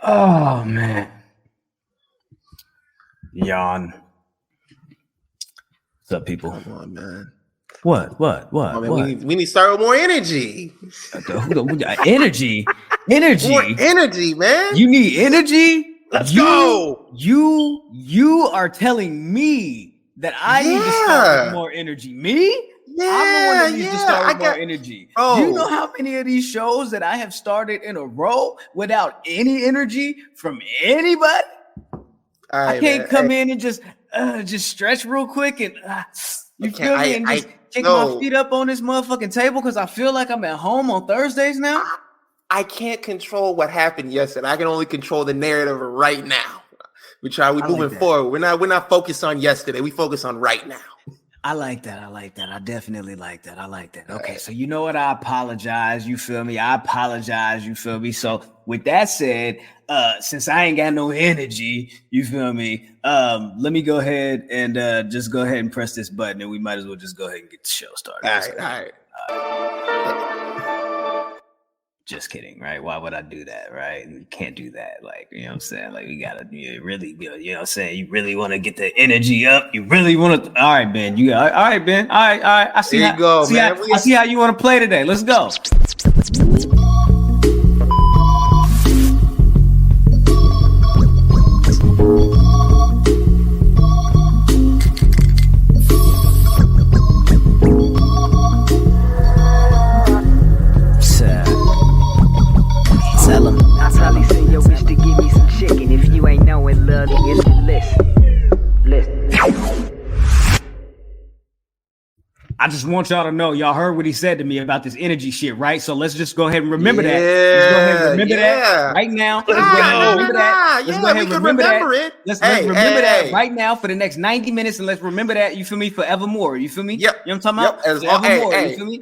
Oh man. Yawn. What's up, people? Come on, man. What? Oh, man, we need to start with more energy. Energy. More energy, man. You need energy? Let's go. You are telling me that I need to start with more energy. Me? Yeah, I'm the one that needs to start with more energy. Bro. Do you know how many of these shows that I have started in a row without any energy from anybody? Right, I can't come in and just stretch real quick and you feel me? And just kick my feet up on this motherfucking table because I feel like I'm at home on Thursdays now. I can't control what happened yesterday. I can only control the narrative of right now. We moving forward. We're not focused on yesterday. We focus on right now. I like that. I definitely like that. Okay, so you know what? I apologize. You feel me? I apologize. You feel me? So with that said, since I ain't got no energy, you feel me? Let me go ahead and just go ahead and press this button, and we might as well just go ahead and get the show started. All right. Just kidding, right? Why would I do that, right? You can't do that. Like, you know what I'm saying? Like, we gotta really, you know what I'm saying? You really want to get the energy up. You really want to. All right, Ben. All right, Ben. All right. I see there you go, man. I see how you want to play today. Let's go. I just want y'all to know, y'all heard what he said to me about this energy shit, right? So let's just go ahead and remember that. Let's go ahead and remember that right now. Let's go ahead and remember that. Let's go ahead and remember that. Let's remember that right now for the next 90 minutes, and let's remember that, you feel me, forevermore. You feel me? Yep. You know what I'm talking about? Forevermore. You feel me?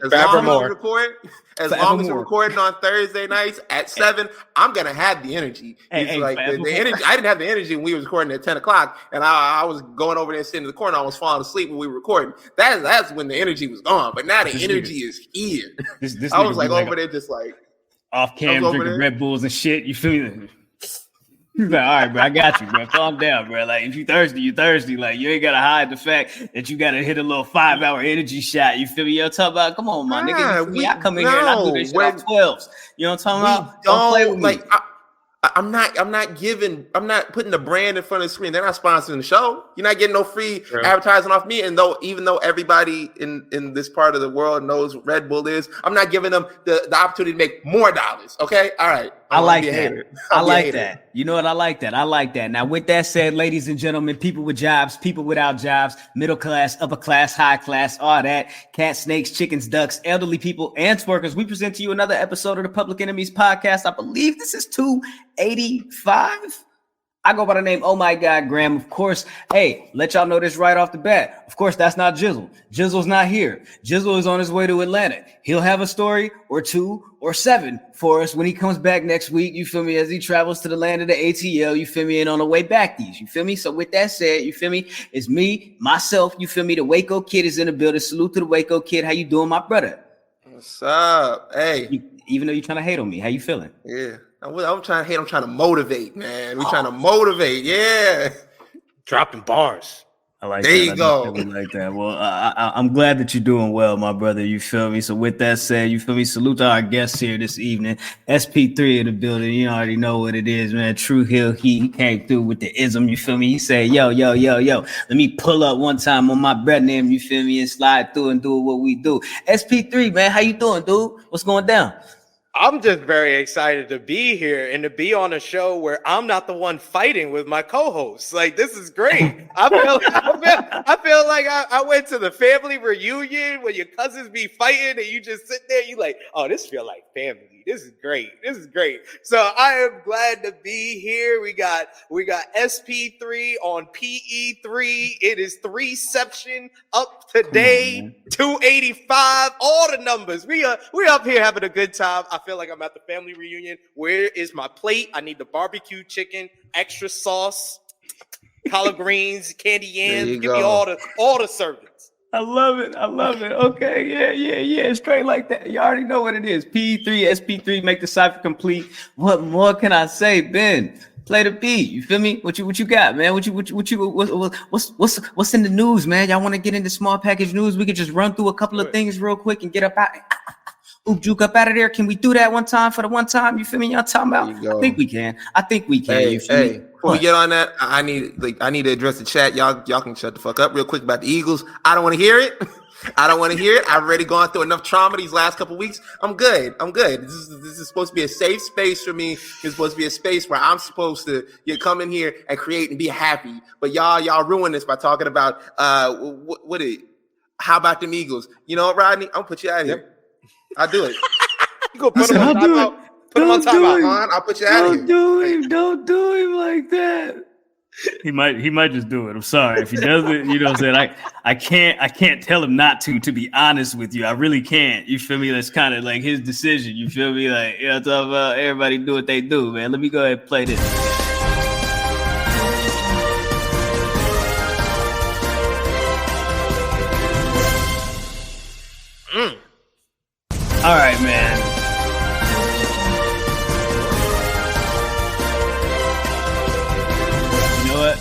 As long as we're recording on Thursday nights at 7, I'm gonna have the energy. The energy. I didn't have the energy when we was recording at 10 o'clock, and I was going over there and sitting in the corner. I was falling asleep when we were recording. That's when the energy was gone. But now the energy is here. I was like over there, just like off cam drinking Red Bulls and shit. You feel me? He's like, all right, bro, I got you, bro. Calm down, bro. Like, if you thirsty, you thirsty. Like, you ain't gotta hide the fact that you gotta hit a little 5-hour energy shot. You feel me? You're talking about, come on, my nigga. I come in here and I do this shit off 12s. You know what I'm talking about? Don't play with me. I'm not putting the brand in front of the screen. They're not sponsoring the show. You're not getting no free advertising off me. And even though everybody in this part of the world knows what Red Bull is, I'm not giving them the opportunity to make more dollars. Okay. All right. I like that. I like that. You know what? I like that. Now, with that said, ladies and gentlemen, people with jobs, people without jobs, middle class, upper class, high class, all that, cats, snakes, chickens, ducks, elderly people, and twerkers, we present to you another episode of the Public Enemies Podcast. I believe this is 285. I go by the name, oh my God, Graham. Of course, hey, let y'all know this right off the bat. Of course, that's not Jizzle. Jizzle's not here. Jizzle is on his way to Atlanta. He'll have a story or 2 or 7 for us when he comes back next week. You feel me? As he travels to the land of the ATL, you feel me? And on the way back, you feel me? So with that said, you feel me? It's me, myself, you feel me? The Waco Kid is in the building. Salute to the Waco Kid. How you doing, my brother? What's up? Hey. Even though you're trying to hate on me, how you feeling? Yeah. I'm trying to hate. I'm trying to motivate, man. We're trying to motivate. Yeah. Dropping bars. I like there that. You go. I like that. Well, I'm glad that you're doing well, my brother. You feel me? So with that said, you feel me? Salute to our guests here this evening. SP3 in the building. You already know what it is, man. True Hill. He came through with the ism. You feel me? He said, yo. Let me pull up one time on my bread name. You feel me? And slide through and do what we do. SP3, man. How you doing, dude? What's going down? I'm just very excited to be here and to be on a show where I'm not the one fighting with my co-hosts. Like, this is great. I feel like I went to the family reunion where your cousins be fighting and you just sit there. You like, oh, this feel like family. This is great. So I am glad to be here. We got SP3 on PE3. It is 3ception up today. 285. All the numbers. We up here having a good time. I feel like I'm at the family reunion. Where is my plate? I need the barbecue chicken, extra sauce, collard greens, candy yams. Give me all the servings. I love it. Okay, yeah. Straight like that. You already know what it is. P3, SP3, make the cipher complete. What more can I say, Ben? Play the beat. You feel me? What you got, man? What's in the news, man? Y'all want to get into small package news? We could just run through a couple of things real quick and get up out. Juke up out of there. Can we do that one time for the one time? You feel me? Y'all talking about? I think we can. Hey, before we get on that, I need to address the chat. Y'all can shut the fuck up real quick about the Eagles. I don't want to hear it. I've already gone through enough trauma these last couple weeks. I'm good. This is supposed to be a safe space for me. It's supposed to be a space where I'm supposed to come in here and create and be happy. But y'all ruin this by talking about how about them Eagles? You know what, Rodney? I'm gonna put you out of here. I'll do it. You go put him on timeout. Put him on timeout, man. I'll put you out of here. Don't do him like that. He might just do it. I'm sorry if he does it. You know what I'm saying? I can't tell him not to be honest with you. I really can't. You feel me? That's kind of like his decision. You feel me? Like, you know, talking about everybody do what they do, man. Let me go ahead and play this. All right, man. You know what?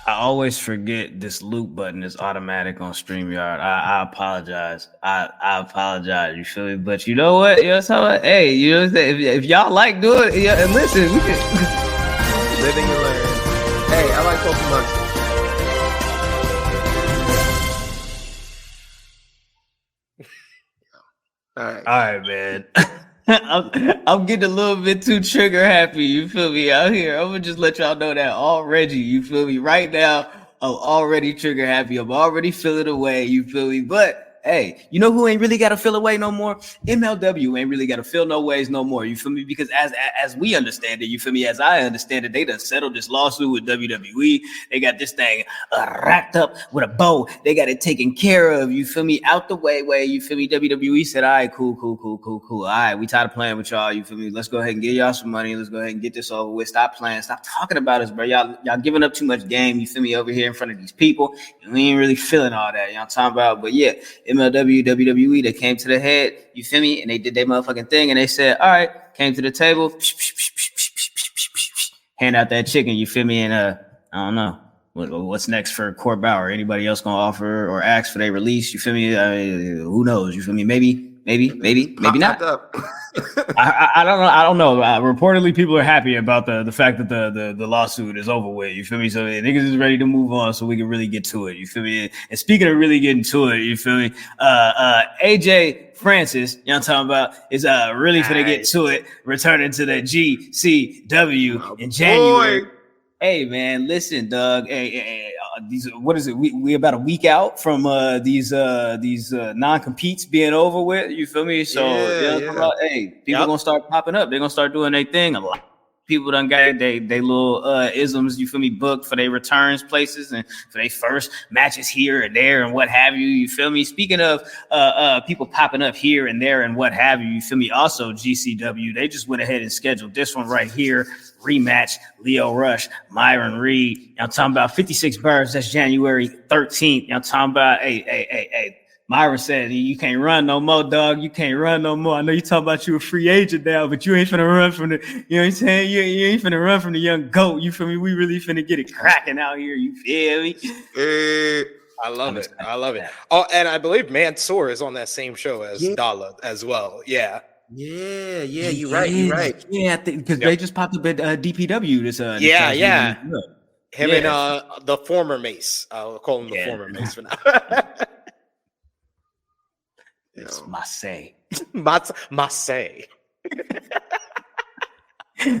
I always forget this loop button is automatic on StreamYard. I apologize. I apologize. You feel me? But you know what? You know what? Hey, you know what I'm saying? If y'all like doing it, yeah, and listen, we can living and learn. Hey, I like Pokemon. All right, man. I'm getting a little bit too trigger happy. You feel me out here? I'm gonna just let y'all know that already. You feel me? Right now, I'm already trigger happy. I'm already feeling away. You feel me? But hey, you know who ain't really got to feel away no more? MLW ain't really got to feel no ways no more. You feel me? Because as we understand it, you feel me? As I understand it, they done settled this lawsuit with WWE. They got this thing wrapped up with a bow. They got it taken care of. You feel me? Out the way. You feel me? WWE said, all right, cool. All right, we tired of playing with y'all. You feel me? Let's go ahead and give y'all some money. Let's go ahead and get this over with. Stop playing. Stop talking about us, bro. Y'all giving up too much game. You feel me? Over here in front of these people. We ain't really feeling all that. You know what I'm talking about? But yeah, MLW, WWE, they came to the head, you feel me? And they did their motherfucking thing, and they said, all right, came to the table, hand out that chicken, you feel me? And I don't know what's next for Court Bauer. Anybody else gonna offer or ask for their release? You feel me? I mean, who knows? You feel me? Maybe not. I don't know. Reportedly, people are happy about the fact that the lawsuit is over with. You feel me? So niggas is ready to move on, so we can really get to it. You feel me? And speaking of really getting to it, you feel me? AJ Francis, you know what I'm talking about, is really finna get to it, returning to the GCW in January. Hey man, listen, Doug. Hey, these what is it? We about a week out from these non-competes being over with. You feel me? So hey, people gonna start popping up. They're gonna start doing their thing. A lot of people done got they little isms. You feel me? Booked for their returns places and for their first matches here and there and what have you. You feel me? Speaking of people popping up here and there and what have you. You feel me? Also GCW, they just went ahead and scheduled this one right here. Rematch, Leo Rush, Myron Reed. I'm talking about 56 Birds. That's January 13th. I'm talking about, hey. Myron said, you can't run no more, dog. You can't run no more. I know you talking about you a free agent now, but you ain't finna run from the, you know what I'm saying? You ain't finna run from the young GOAT. You feel me? We really finna get it cracking out here. You feel me? I love it. Oh, and I believe Mansoor is on that same show as Dalla as well. Yeah. Yeah, you're right. Yeah, I think because they just popped up at DPW this. Him and the former Mace. I'll call him the former Mace for now. It's Massey. Massey.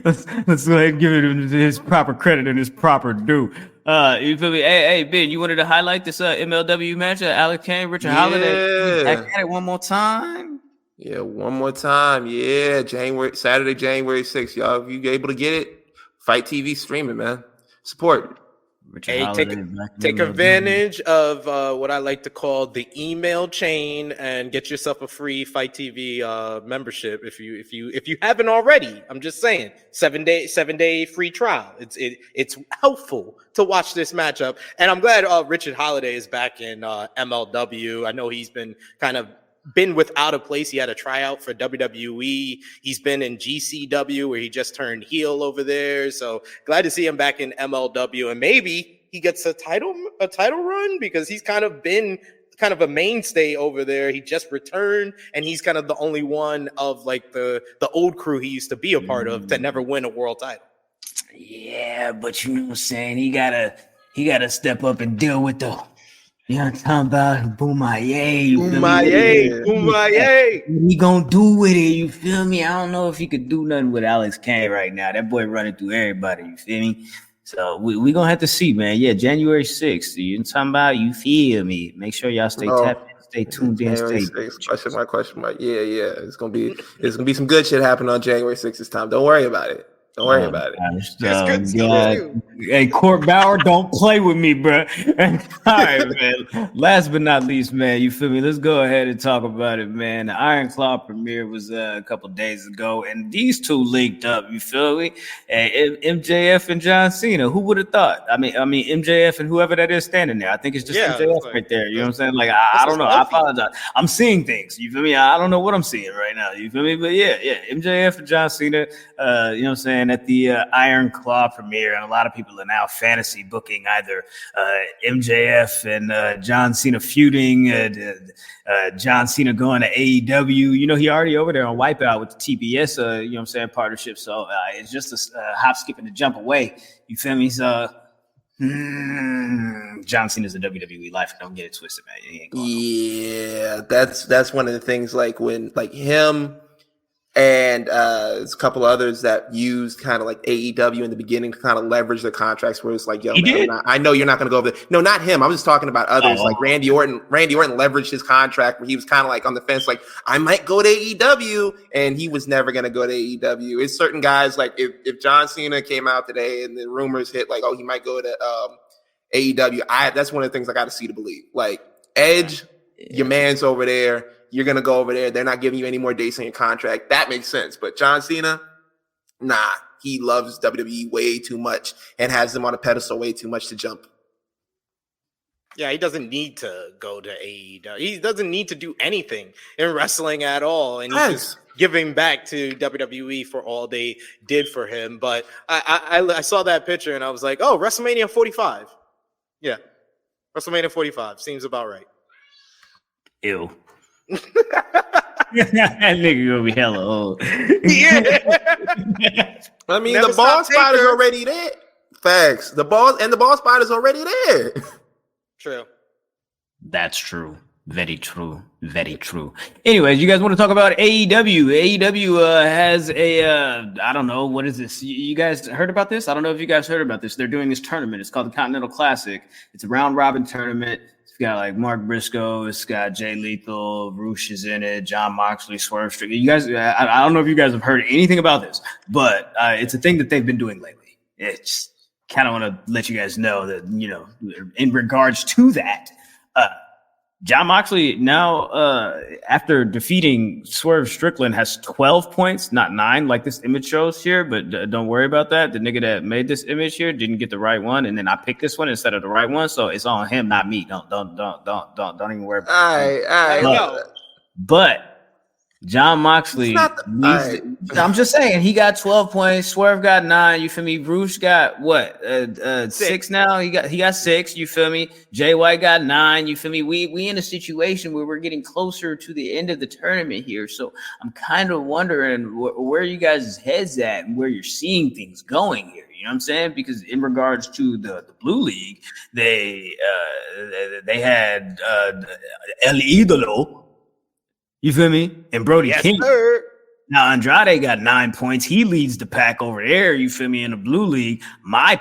Let's go ahead and give him his proper credit and his proper due. You feel me? Hey, Ben, you wanted to highlight this MLW match? Alex Kane, Richard Holiday. Back at it one more time. Yeah, one more time. Yeah, Saturday, January 6th. Y'all, if you able to get it, Fight TV streaming, man. Support. Hey, take advantage of what I like to call the email chain and get yourself a free Fight TV membership if you haven't already. I'm just saying, 7-day free trial. It's helpful to watch this matchup, and I'm glad Richard Holiday is back in MLW. I know he's been without a place. He had a tryout for WWE. He's been in GCW where he just turned heel over there. So glad to see him back in MLW, and maybe he gets a title run because he's kind of been a mainstay over there. He just returned, and he's kind of the only one of like the old crew he used to be a part of to never win a world title. Yeah, but you know what I'm saying? He gotta step up and deal with the. You know what I'm talking about? Boomaye. Boomaye. What he gonna do with it? You feel me? I don't know if he could do nothing with Alex Kane right now. That boy running through everybody. You feel me? So we gonna have to see, man. Yeah, January 6th. You talking about? You feel me? Make sure y'all stay tapped in, stay tuned in. Question mark. Yeah. It's gonna be some good shit happening on January 6th this time. Don't worry about it. Don't worry about it. That's good. Hey, Court Bauer, don't play with me, bro. All right, man. Last but not least, man, you feel me? Let's go ahead and talk about it, man. The Iron Claw premiere was a couple days ago, and these two linked up. You feel me? MJF and John Cena. Who would have thought? I mean, MJF and whoever that is standing there. I think it's just MJF right there. You know what I'm saying? Like, I don't know. I apologize. I'm seeing things. You feel me? I don't know what I'm seeing right now. You feel me? But yeah. MJF and John Cena. You know what I'm saying? At the Iron Claw premiere, and a lot of people are now fantasy booking either MJF and John Cena feuding, John Cena going to AEW. You know, he already over there on Wipeout with the TBS, you know what I'm saying, partnership. So it's just a hop, skip, and a jump away. You feel me? So John Cena's a WWE lifer. Don't get it twisted, man. He ain't going that's one of the things. Like when him. And there's a couple others that used kind of like AEW in the beginning to kind of leverage their contracts where it's like, yo, man, I know you're not going to go over there. No, not him. I was just talking about others. Like Randy Orton leveraged his contract where he was kind of like on the fence, like, I might go to AEW, and he was never going to go to AEW. It's certain guys, like if John Cena came out today and the rumors hit like, oh, he might go to AEW, that's one of the things I got to see to believe. Like Edge, your man's over there. You're going to go over there. They're not giving you any more dates on your contract. That makes sense. But John Cena, nah, he loves WWE way too much and has them on a pedestal way too much to jump. Yeah, he doesn't need to go to AEW. He doesn't need to do anything in wrestling at all. And he's just giving back to WWE for all they did for him. But I saw that picture and I was like, oh, WrestleMania 45. Yeah, WrestleMania 45 seems about right. Ew. That nigga gonna be hella old. Yeah. I mean, the ball spot is already there. Facts. The ball spot is already there. True. That's true. Very true. Very true. Anyways, you guys want to talk about AEW? AEW has a I don't know, what is this? You guys heard about this? I don't know if you guys heard about this. They're doing this tournament. It's called the Continental Classic. It's a round robin tournament. It's got like Mark Briscoe, it's got Jay Lethal, Roosh is in it, John Moxley, Swerve Strickland. You guys, I don't know if you guys have heard anything about this, but it's a thing that they've been doing lately. It's kind of want to let you guys know that, you know, in regards to that, John Moxley now, after defeating Swerve Strickland, has 12 points, not 9, like this image shows here. But don't worry about that. The nigga that made this image here didn't get the right one, and then I picked this one instead of the right one, so it's on him, not me. Don't even worry about it. But John Moxley, I'm just saying, he got 12 points. Swerve got 9. You feel me? Bruce got what? 6 now. He got 6. You feel me? Jay White got 9. You feel me? We in a situation where we're getting closer to the end of the tournament here. So I'm kind of wondering where you guys' heads at and where you're seeing things going here. You know what I'm saying? Because in regards to the Blue League, they had El Idolo. You feel me? And Brody King. Sir. Now, Andrade got 9 points. He leads the pack over there. You feel me? In the Blue League, my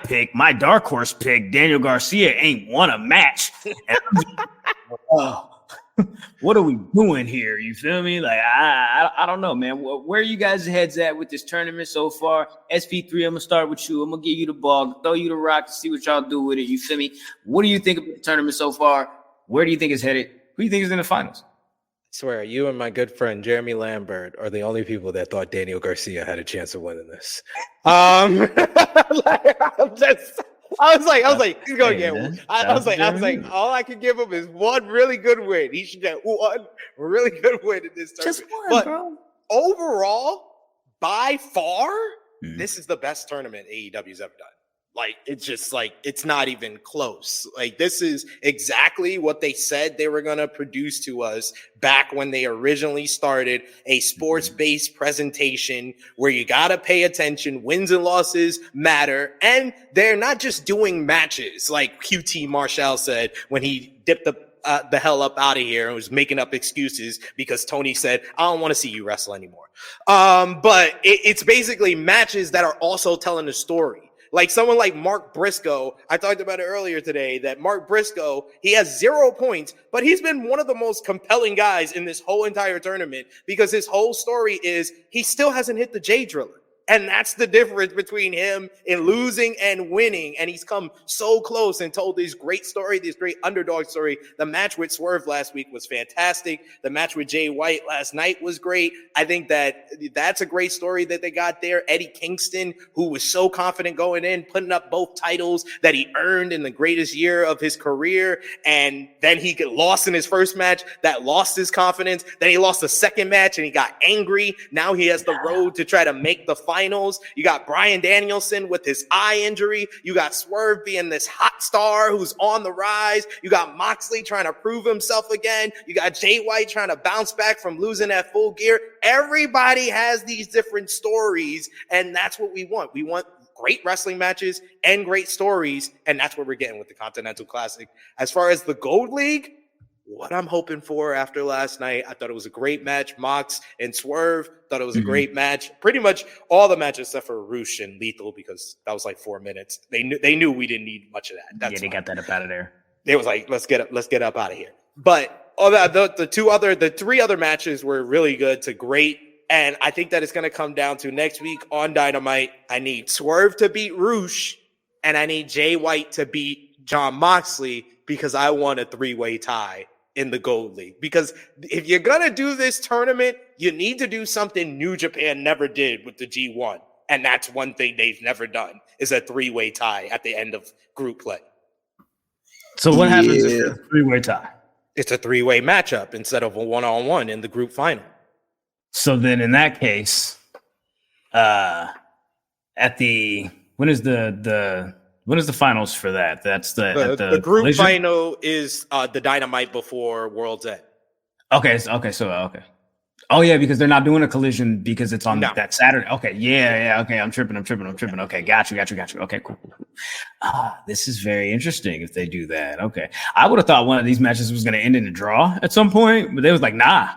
dark horse pick, Daniel Garcia, ain't won a match. what are we doing here? You feel me? Like, I don't know, man. Where are you guys' heads at with this tournament so far? SP3, I'm going to start with you. I'm going to give you the ball, throw you the rock to see what y'all do with it. You feel me? What do you think of the tournament so far? Where do you think it's headed? Who do you think is in the finals? I swear, you and my good friend Jeremy Lambert are the only people that thought Daniel Garcia had a chance of winning this. I was like, he's gonna get one. I was like, all I can give him is one really good win. He should get one really good win in this tournament. Just one, but bro. Overall, by far, this is the best tournament AEW's ever done. Like, it's just like, it's not even close. Like, this is exactly what they said they were going to produce to us back when they originally started a sports-based presentation where you got to pay attention. Wins and losses matter. And they're not just doing matches like QT Marshall said when he dipped the hell up out of here and was making up excuses because Tony said, I don't want to see you wrestle anymore. But it's basically matches that are also telling a story. Like someone like Mark Briscoe, I talked about it earlier today, that Mark Briscoe, he has 0 points, but he's been one of the most compelling guys in this whole entire tournament because his whole story is he still hasn't hit the J Driller. And that's the difference between him in losing and winning. And he's come so close and told this great story, this great underdog story. The match with Swerve last week was fantastic. The match with Jay White last night was great. I think that's a great story that they got there. Eddie Kingston, who was so confident going in, putting up both titles that he earned in the greatest year of his career. And then he got lost in his first match. That lost his confidence. Then he lost the second match and he got angry. Now he has the road to try to make the finals. You got Bryan Danielson with his eye injury. You got Swerve being this hot star who's on the rise. You got Moxley trying to prove himself again. You got Jay White trying to bounce back from losing at Full Gear. Everybody has these different stories, and that's what we want. We want great wrestling matches and great stories, and that's what we're getting with the Continental Classic. As far as the Gold League, what I'm hoping for after last night, I thought it was a great match. Mox and Swerve, thought it was a great match. Pretty much all the matches except for Roosh and Lethal, because that was like 4 minutes. They knew we didn't need much of that. They got that up out of there. It was like, let's get up out of here. But all that, the 3 other matches were really good to great. And I think that it's going to come down to next week on Dynamite. I need Swerve to beat Roosh, and I need Jay White to beat Jon Moxley, because I want a 3-way tie in the Gold League. Because if you're going to do this tournament, you need to do something New Japan never did with the G1. And that's one thing they've never done, is a 3-way tie at the end of group play. So what happens if it's a 3-way tie? It's a 3-way matchup instead of a 1-on-1 in the group final. So then in that case, when is the finals for that? That's the group collision? final is the Dynamite before World's End. Okay. Oh yeah, because they're not doing a collision because it's on that Saturday. Okay, yeah. Okay, I'm tripping. Okay, got you. Okay, cool. This is very interesting if they do that. Okay, I would have thought one of these matches was going to end in a draw at some point, but they was like, nah.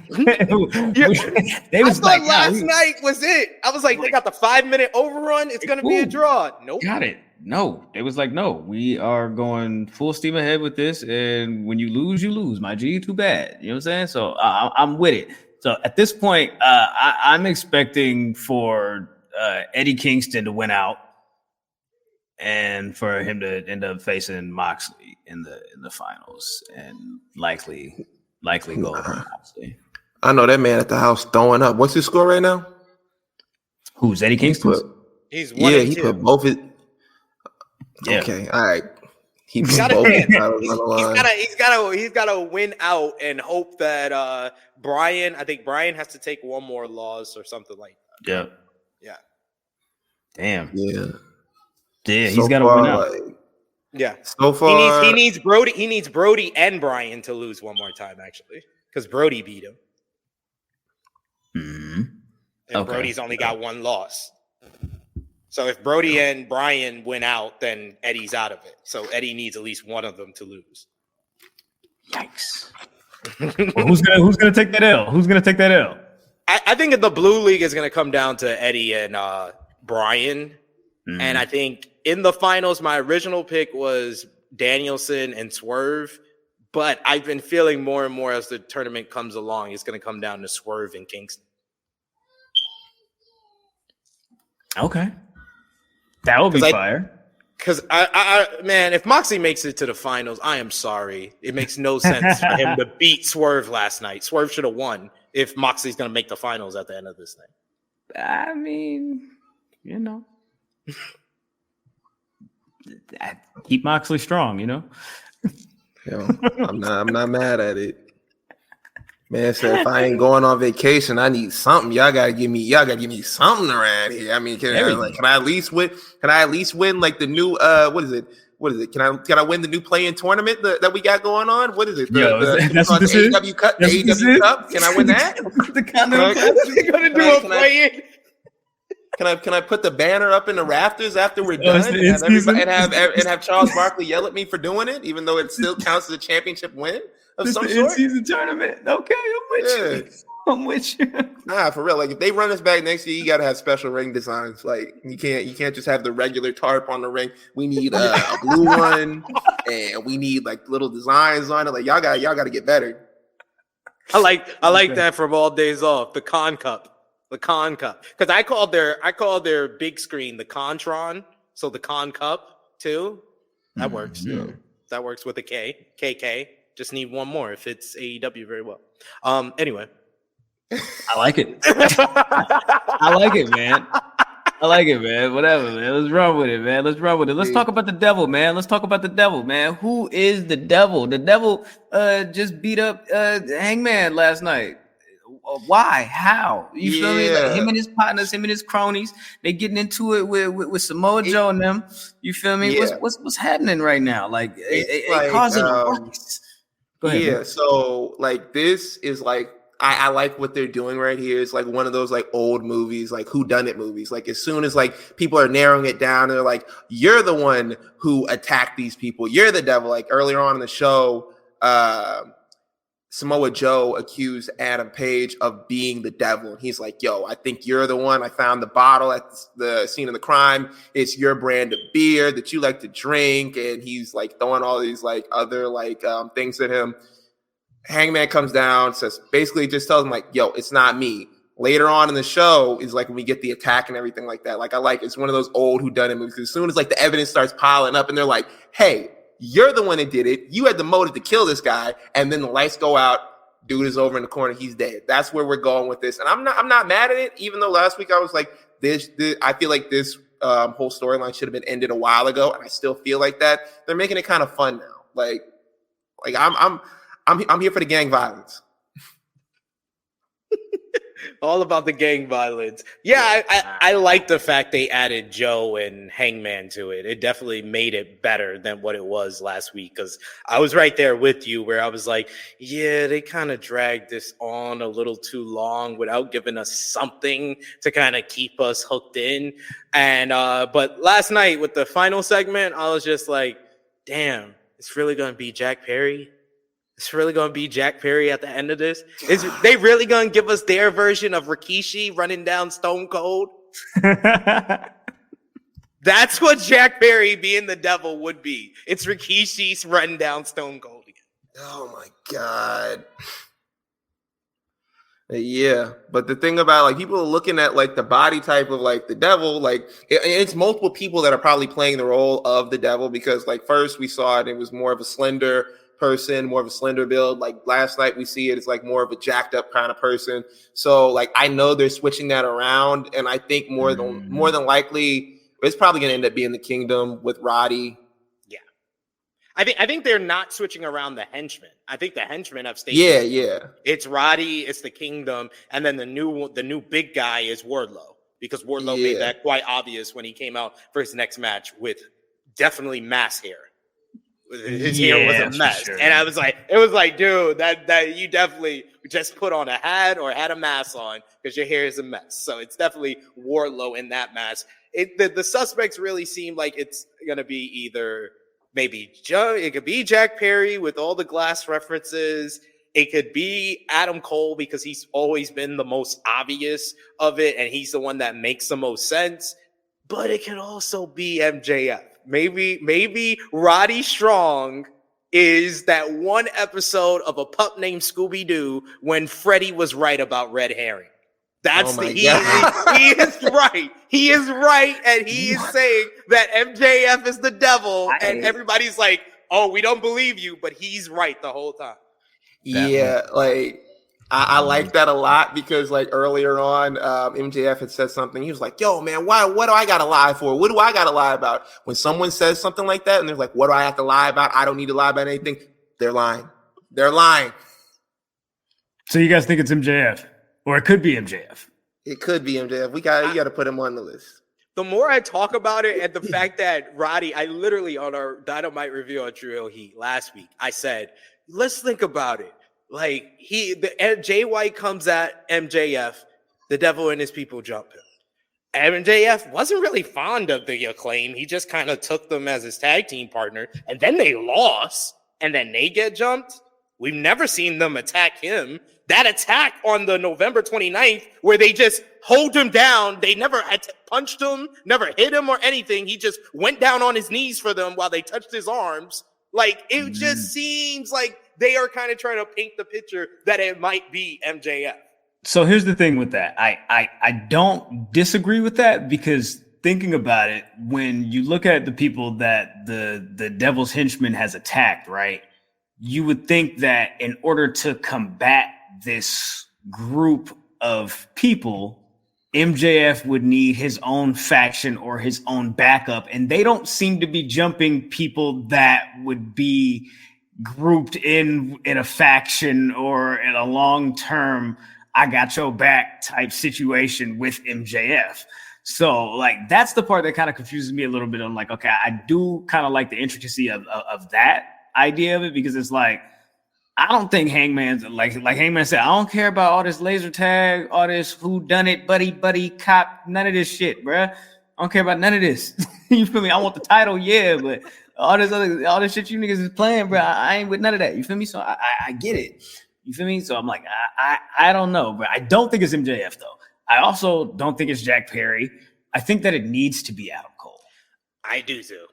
They was like, last night was it. I was like, they got the 5-minute overrun. It's going to be a draw. Nope. Got it. No, they was like, no, we are going full steam ahead with this, and when you lose, my G. Too bad. You know what I'm saying? So I'm with it. So at this point, I'm expecting for Eddie Kingston to win out, and for him to end up facing Moxley in the finals, and likely go over Moxley. I know that man at the house throwing up. What's his score right now? Who's Eddie Kingston? He's 1-2. He put both his. Yeah. Okay, all right. He's got to win out and hope that Bryan. I think Bryan has to take one more loss or something like that. Yeah. Damn. Yeah. He's got to win out. So far, he needs Brody. He needs Brody and Bryan to lose one more time, actually, because Brody beat him. Mm-hmm. And Brody's only got one loss. So if Brody and Bryan win out, then Eddie's out of it. So Eddie needs at least one of them to lose. Yikes. Well, who's gonna take that L? Who's gonna take that L? I think in the Blue League is going to come down to Eddie and Bryan. Mm-hmm. And I think in the finals, my original pick was Danielson and Swerve. But I've been feeling more and more as the tournament comes along, it's going to come down to Swerve and Kingston. Okay. That would be fire. Because man, if Moxley makes it to the finals, I am sorry. It makes no sense for him to beat Swerve last night. Swerve should have won if Moxley's going to make the finals at the end of this thing. I mean, keep Moxley strong, I'm not mad at it. Man said if I ain't going on vacation, I need something. Y'all gotta give me something around here. I mean, can I at least win? Can I at least win like the new what is it? Can I win the new play-in tournament that we got going on? What is it? The AEW Cup. The AEW Cup. Can I win that? You're gonna do a play-in. Can I put the banner up in the rafters after we're done and have Charles Barkley yell at me for doing it, even though it still counts as a championship win of some sort? In-season tournament. Okay, I'm with you. Nah, for real. Like if they run us back next year, you gotta have special ring designs. Like you can't just have the regular tarp on the ring. We need a blue one, and we need like little designs on it. Like y'all gotta get better. I like that from all days off. The Con Cup. The Con Cup, because I called their big screen the Contron, so the Con Cup too. That works. Yeah. That works with a K. KK. Just need one more if it's AEW very well. Anyway, I like it. I like it, man. Whatever, man. Let's run with it, man. Let's talk about the devil, man. Who is the devil? The devil just beat up Hangman last night. Why? How? You feel me? Like him and his partners, him and his cronies, they getting into it with Samoa Joe and them. You feel me? Yeah. What's happening right now? Like it causing a ruckus. Go ahead. Yeah. So like this is like I like what they're doing right here. It's like one of those like old movies, like whodunit movies. Like as soon as like people are narrowing it down, they're like, "You're the one who attacked these people. You're the devil." Like earlier on in the show, Samoa Joe accused Adam Page of being the devil. And he's like, yo, I think you're the one. I found the bottle at the scene of the crime. It's your brand of beer that you like to drink. And he's like throwing all these like other like things at him. Hangman comes down, basically just tells him like, yo, it's not me. Later on in the show is like when we get the attack and everything like that. Like it's one of those old whodunit movies. As soon as like the evidence starts piling up and they're like, hey, you're the one that did it. You had the motive to kill this guy. And then the lights go out. Dude is over in the corner. He's dead. That's where we're going with this. And I'm not mad at it. Even though last week I was like, this I feel like this whole storyline should have been ended a while ago. And I still feel like that. They're making it kind of fun now. Like I'm here for the gang violence. All about the gang violence. Yeah, I like the fact they added Joe and Hangman to it. It definitely made it better than what it was last week, because I was right there with you where I was like, yeah, they kind of dragged this on a little too long without giving us something to kind of keep us hooked in. And but last night with the final segment, I was just like, damn, it's really going to be Jack Perry? It's really going to be Jack Perry at the end of this? Is they really going to give us their version of Rikishi running down Stone Cold? That's what Jack Perry being the devil would be. It's Rikishi's running down Stone Cold again. Oh, my God. Yeah, but the thing about like people are looking at like the body type of like the devil, like it's multiple people that are probably playing the role of the devil, because like first we saw it was more of a slender person, more of a slender build. Like last night we see it's like more of a jacked up kind of person. So like I know they're switching that around, and I think more than likely it's probably going to end up being the Kingdom with Roddy. Yeah, I think they're not switching around the henchmen. I think the henchmen have stayed. Yeah. It's Roddy, it's the Kingdom, and then the new big guy is Wardlow, because Wardlow made that quite obvious when he came out for his next match with definitely mass hair. His hair was a mess. Sure. And it was like, dude, that you definitely just put on a hat or had a mask on because your hair is a mess. So it's definitely Wardlow in that mask. The suspects really seem like it's going to be either maybe it could be Jack Perry with all the glass references. It could be Adam Cole because he's always been the most obvious of it, and he's the one that makes the most sense. But it could also be MJF. Maybe Roddy Strong is that one episode of A Pup Named Scooby-Doo when Freddy was right about red herring. That's he is right. He is right, and he is saying that MJF is the devil, and everybody's like, "Oh, we don't believe you," but he's right the whole time. Yeah, like I like that a lot because like earlier on, MJF had said something. He was like, "Yo, man, what do I gotta lie for? What do I gotta lie about?" When someone says something like that, and they're like, "What do I have to lie about? I don't need to lie about anything." They're lying. They're lying. So you guys think it's MJF? Or it could be MJF. It could be MJF. You got to put him on the list. The more I talk about it, and the fact that Roddy, I literally on our Dynamite review on True Hill Heat last week, I said, let's think about it. Like Jay White comes at MJF, the devil and his people jump him. MJF wasn't really fond of the Acclaim. He just kind of took them as his tag team partner, and then they lost, and then they get jumped. We've never seen them attack him. That attack on the November 29th, where they just hold him down, they never punched him, never hit him or anything. He just went down on his knees for them while they touched his arms. Like, it just seems like they are kind of trying to paint the picture that it might be MJF. So here's the thing with that. I don't disagree with that, because thinking about it, when you look at the people that the Devil's Henchman has attacked, right? You would think that in order to combat this group of people, MJF would need his own faction or his own backup, and they don't seem to be jumping people that would be grouped in a faction or in a long-term I got your back type situation with MJF. So like that's the part that kind of confuses me a little bit. I'm like, okay, I do kind of like the intricacy of that idea of it, because it's like, I don't think Hangman's like Hangman said, I don't care about all this laser tag, all this who done it, buddy cop, none of this shit, bruh. I don't care about none of this. You feel me? I want the title, yeah, but all this shit you niggas is playing, bro. I ain't with none of that. You feel me? So I get it. You feel me? So I'm like, I don't know, but I don't think it's MJF though. I also don't think it's Jack Perry. I think that it needs to be Adam Cole. I do too.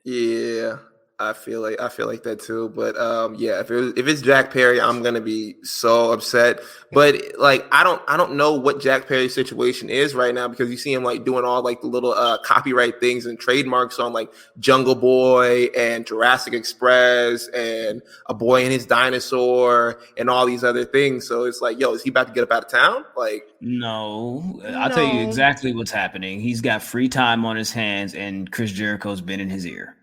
Yeah. I feel like that too, but yeah, if it's Jack Perry, I'm gonna be so upset. But like, I don't know what Jack Perry's situation is right now, because you see him like doing all like the little copyright things and trademarks on like Jungle Boy and Jurassic Express and A Boy and His Dinosaur and all these other things. So it's like, yo, is he about to get up out of town? Like, no. I'll tell you exactly what's happening. He's got free time on his hands, and Chris Jericho's been in his ear.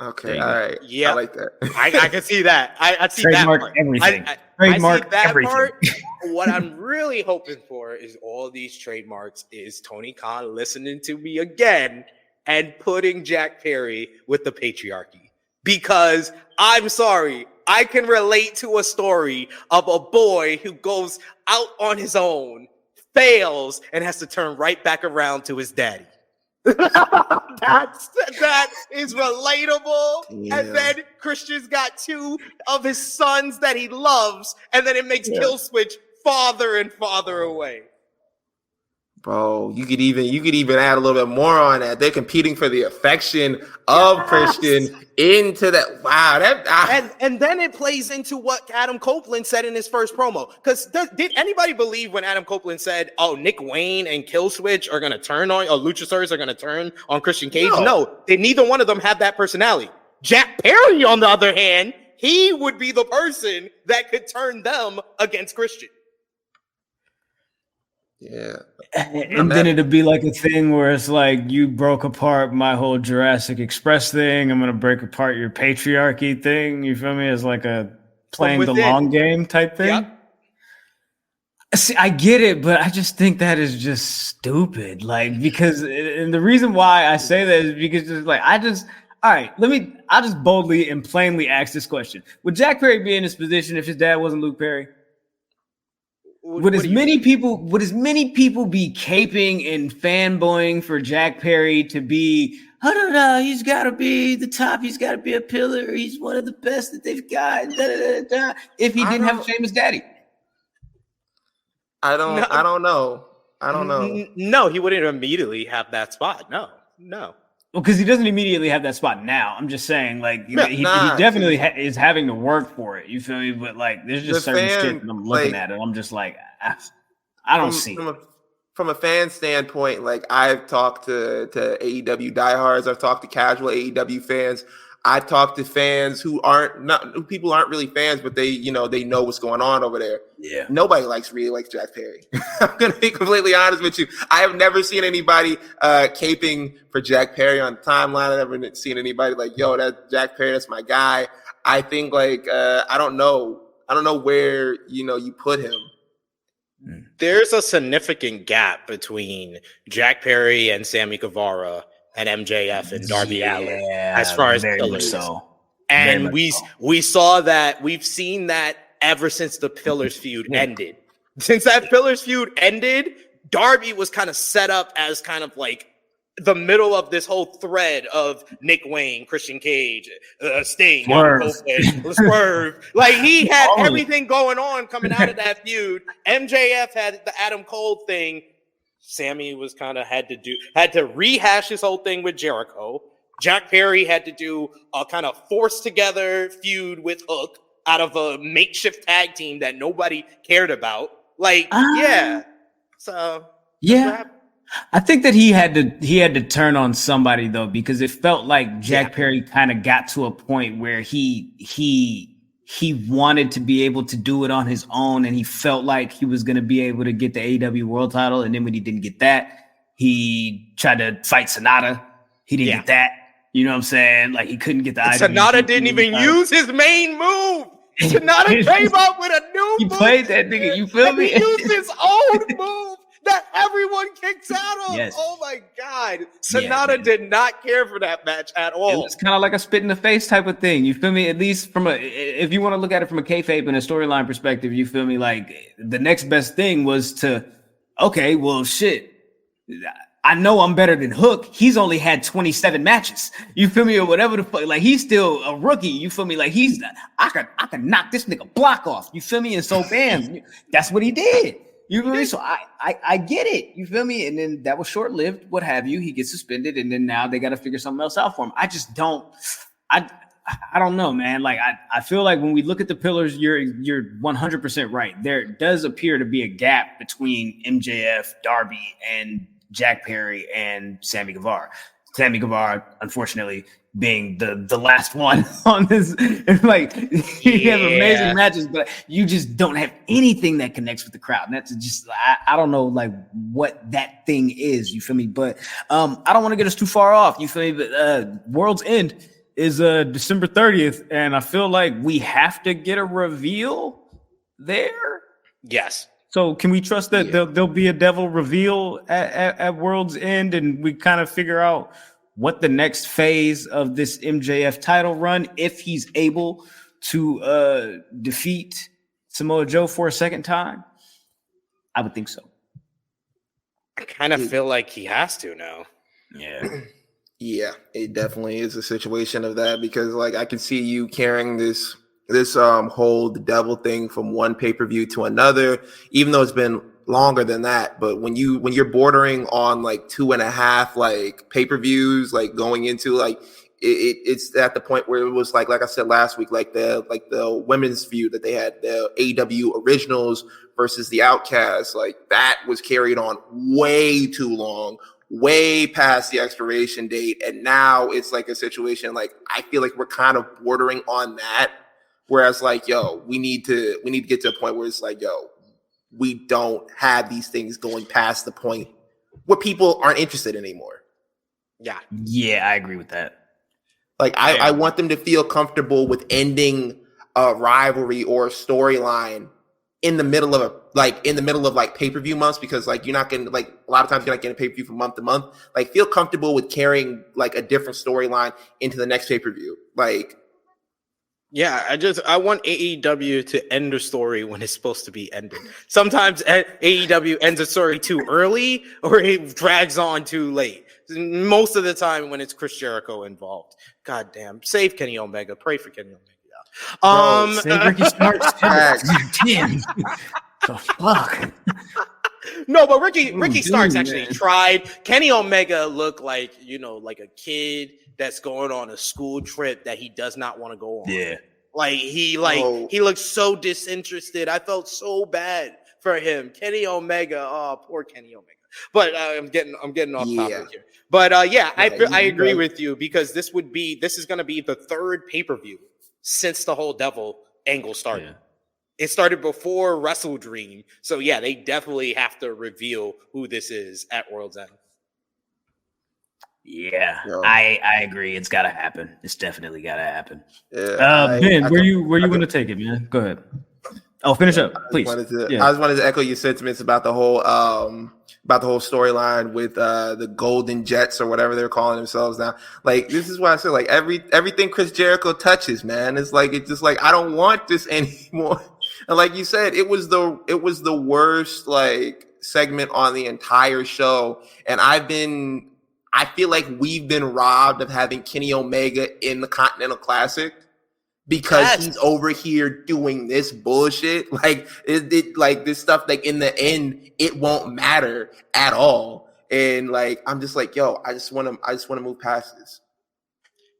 Okay, all right. Yeah, I like that. I can see that. I see Trademark that part. everything. Trademark I see that everything. Part. What I'm really hoping for is all these trademarks is Tony Khan listening to me again and putting Jack Perry with the patriarchy. Because I'm sorry, I can relate to a story of a boy who goes out on his own, fails, and has to turn right back around to his daddy. that is relatable. Yeah. And then Christian's got two of his sons that he loves, and then it makes Killswitch farther and farther away. Bro, you could even add a little bit more on that. They're competing for the affection of Christian into that. Wow, and then it plays into what Adam Copeland said in his first promo. Because did anybody believe when Adam Copeland said, "Oh, Nick Wayne and Killswitch are going to turn on, or Luchasaurus are going to turn on Christian Cage"? No, neither one of them have that personality. Jack Perry, on the other hand, he would be the person that could turn them against Christian. Yeah. And then it'd be like a thing where it's like, you broke apart my whole Jurassic Express thing, I'm gonna break apart your patriarchy thing. You feel me? It's like a playing the long game type thing. Yep. See, I get it, but I just think that is just stupid. Like, because, and the reason why I say that is because it's like, I'll just boldly and plainly ask this question. Would Jack Perry be in this position if his dad wasn't Luke Perry? Would as many people be caping and fanboying for Jack Perry to be, I don't know, he's got to be the top, he's got to be a pillar, he's one of the best that they've got, if he didn't have a famous daddy? I don't know. No, he wouldn't immediately have that spot. No. Well, because he doesn't immediately have that spot now. I'm just saying, like, he definitely is having to work for it. You feel me? But like, there's just certain shit that I'm looking at, and I'm just like, I don't see it. From a fan standpoint, like I've talked to AEW diehards, I've talked to casual AEW fans, I've talked to fans who people aren't really fans, but they know what's going on over there. Yeah, nobody really likes Jack Perry. I'm gonna be completely honest with you. I have never seen anybody caping for Jack Perry on the timeline. I've never seen anybody like, yo, that's Jack Perry, that's my guy. I think like I don't know where you put him. There's a significant gap between Jack Perry and Sammy Guevara and MJF and Darby Allin as far as pillars. And we saw that, we've seen that ever since the Pillars feud ended. Since that Pillars feud ended, Darby was kind of set up as kind of like the middle of this whole thread of Nick Wayne, Christian Cage, Sting, Swerve. Like he had everything going on coming out of that feud. MJF had the Adam Cole thing. Sammy was kind of had to rehash his whole thing with Jericho. Jack Perry had to do a kind of forced together feud with Hook out of a makeshift tag team that nobody cared about. Like, So yeah. I think that he had to turn on somebody though, because it felt like Jack Perry kind of got to a point where he wanted to be able to do it on his own, and he felt like he was going to be able to get the AEW World Title. And then when he didn't get that, he tried to fight Sonata. He didn't get that. You know what I'm saying? Like he couldn't get the IWGP. Sonata didn't even use his main move. Sonata came up with a new move. He played that nigga. You feel me? He used his own move that everyone kicks out of. Yes. Oh my God. Sonata did not care for that match at all. It's kind of like a spit in the face type of thing. You feel me? At least if you want to look at it from a kayfabe and a storyline perspective, you feel me? Like the next best thing was to, okay, well, shit. I know I'm better than Hook. He's only had 27 matches. You feel me? Or whatever the fuck. Like he's still a rookie. You feel me? Like I could knock this nigga block off. You feel me? And so bam, that's what he did. You feel me? So I get it. You feel me? And then that was short lived. What have you? He gets suspended, and then now they got to figure something else out for him. I just don't. I don't know, man. Like I feel like when we look at the pillars, you're 100% right. There does appear to be a gap between MJF, Darby, and Jack Perry and Sammy Guevara. Sammy Guevara, unfortunately, being the last one on this. Like he has amazing matches, but you just don't have anything that connects with the crowd. And that's just I don't know like what that thing is. You feel me? But I don't want to get us too far off. You feel me? But World's End is December 30th, and I feel like we have to get a reveal there. Yes. So can we trust that there'll be a devil reveal at World's End, and we kind of figure out what the next phase of this MJF title run, if he's able to defeat Samoa Joe for a second time? I would think so. I kind of feel like he has to now. Yeah. Yeah, it definitely is a situation of that, because like I can see you carrying this whole the devil thing from one pay-per-view to another, even though it's been longer than that. But when you're bordering on like 2.5 like pay-per-views, like going into like it's at the point where it was like I said last week, like the women's feud that they had, the AEW Originals versus the Outcasts, like that was carried on way too long, way past the expiration date, and now it's like a situation like I feel like we're kind of bordering on that. Whereas like, yo, we need to get to a point where it's like, yo, we don't have these things going past the point where people aren't interested anymore. Yeah. Yeah, I agree with that. Like I want them to feel comfortable with ending a rivalry or a storyline in the middle of pay-per-view months, because like you're not getting like a lot of times you're not getting a pay-per-view from month to month. Like feel comfortable with carrying like a different storyline into the next pay-per-view. Like yeah, I want AEW to end a story when it's supposed to be ended. Sometimes AEW ends a story too early or it drags on too late. Most of the time when it's Chris Jericho involved. God damn. Save Kenny Omega. Pray for Kenny Omega. Save Ricky Starks. Damn. The fuck. No, but Ricky Starks actually tried. Kenny Omega looked like, like a kid that's going on a school trip that he does not want to go on. Yeah. Like he looked so disinterested. I felt so bad for him. Kenny Omega. Oh, poor Kenny Omega. But I'm getting off topic here. But I agree with you, because this is going to be the third pay-per-view since the whole Devil angle started. Yeah. It started before Wrestle Dream. So yeah, they definitely have to reveal who this is at World's End. Yeah, I agree. It's got to happen. It's definitely got to happen. Yeah, Ben, where you going to take it, man? Go ahead. Oh, finish up, please. I just wanted to echo your sentiments about the whole storyline with the Golden Jets or whatever they're calling themselves now. Like, this is why I say, like, everything Chris Jericho touches, man, it's just like I don't want this anymore. And like you said, it was the worst like segment on the entire show, and I feel like we've been robbed of having Kenny Omega in the Continental Classic because he's over here doing this bullshit. Like it like this stuff, like in the end, it won't matter at all. And like, I'm just like, yo, I just want to move past this.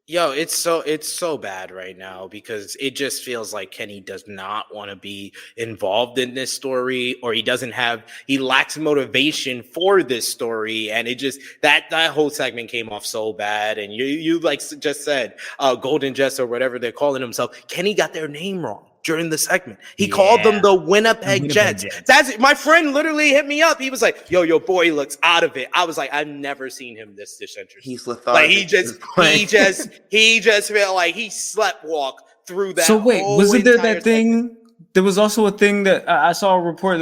Yo, it's so bad right now, because it just feels like Kenny does not want to be involved in this story, or he lacks motivation for this story. And it just, that whole segment came off so bad. And you like just said, Golden Jets or whatever they're calling themselves, Kenny got their name wrong during the segment. He called them the Winnipeg Jets. That's it. My friend literally hit me up. He was like, yo, your boy looks out of it. I was like, I've never seen him this disinterested. He's lethargic. Like he just felt like he sleptwalked through that. So wait, wasn't there that thing? There was also a thing that I saw a report.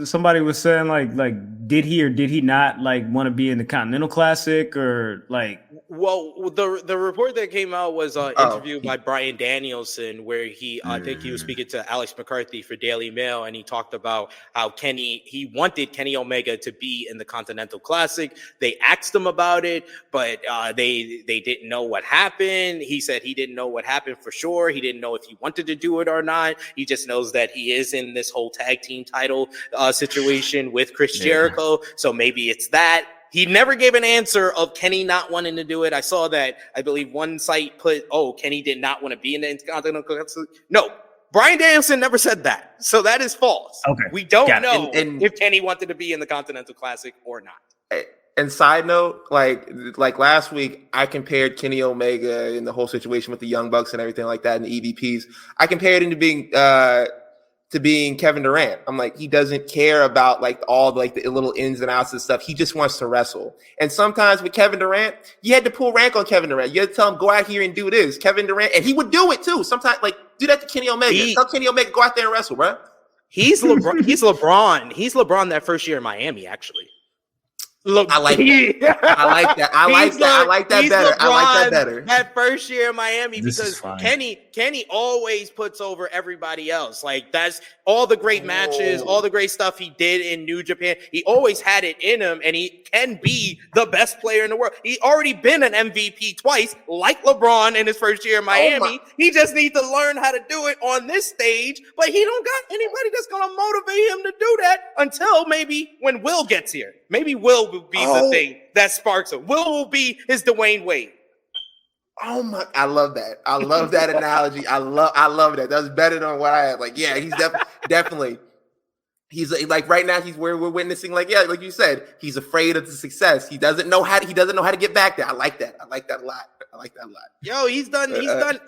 Somebody was saying like did he or did he not like want to be in the Continental Classic, or like? Well, the report that came out was an interview by Bryan Danielson, where I think he was speaking to Alex McCarthy for Daily Mail, and he talked about how he wanted Kenny Omega to be in the Continental Classic. They asked him about it, but they didn't know what happened. He said he didn't know what happened for sure. He didn't know if he wanted to do it or not. He just knows that he is in this whole tag team title situation with Chris Jericho. So maybe it's that. He never gave an answer of Kenny not wanting to do it. I saw that, I believe one site put, Kenny did not want to be in the Intercontinental Classic. No, Bryan Danielson never said that. So that is false. Okay. We don't know if Kenny wanted to be in the Continental Classic or not. And side note, like last week, I compared Kenny Omega in the whole situation with the Young Bucks and everything like that and the EVPs. I compared him to being Kevin Durant. I'm like, he doesn't care about like all like the little ins and outs and stuff. He just wants to wrestle. And sometimes with Kevin Durant, you had to pull rank on Kevin Durant. You had to tell him, go out here and do this. Kevin Durant, and he would do it too. Sometimes, like, do that to Kenny Omega. Tell Kenny Omega, go out there and wrestle, bro. He's LeBron. He's LeBron. He's LeBron that first year in Miami, actually. Look, I like that. I like that. I like that better. I like that better. That first year in Miami, because Kenny always puts over everybody else. Like, that's all the great matches, all the great stuff he did in New Japan. He always had it in him, and he can be the best player in the world. He already been an MVP twice, like LeBron in his first year in Miami. He just needs to learn how to do it on this stage, but he don't got anybody that's going to motivate him to do that until maybe when Will gets here. Maybe Will will be the thing that sparks him. Will be his Dwayne Wade. Oh my! I love that. I love that analogy. I love that. That's better than what I had. Like, yeah, he's definitely. He's like right now. We're witnessing like you said. He's afraid of the success. He doesn't know how to get back there. I like that. I like that a lot. Yo, he's done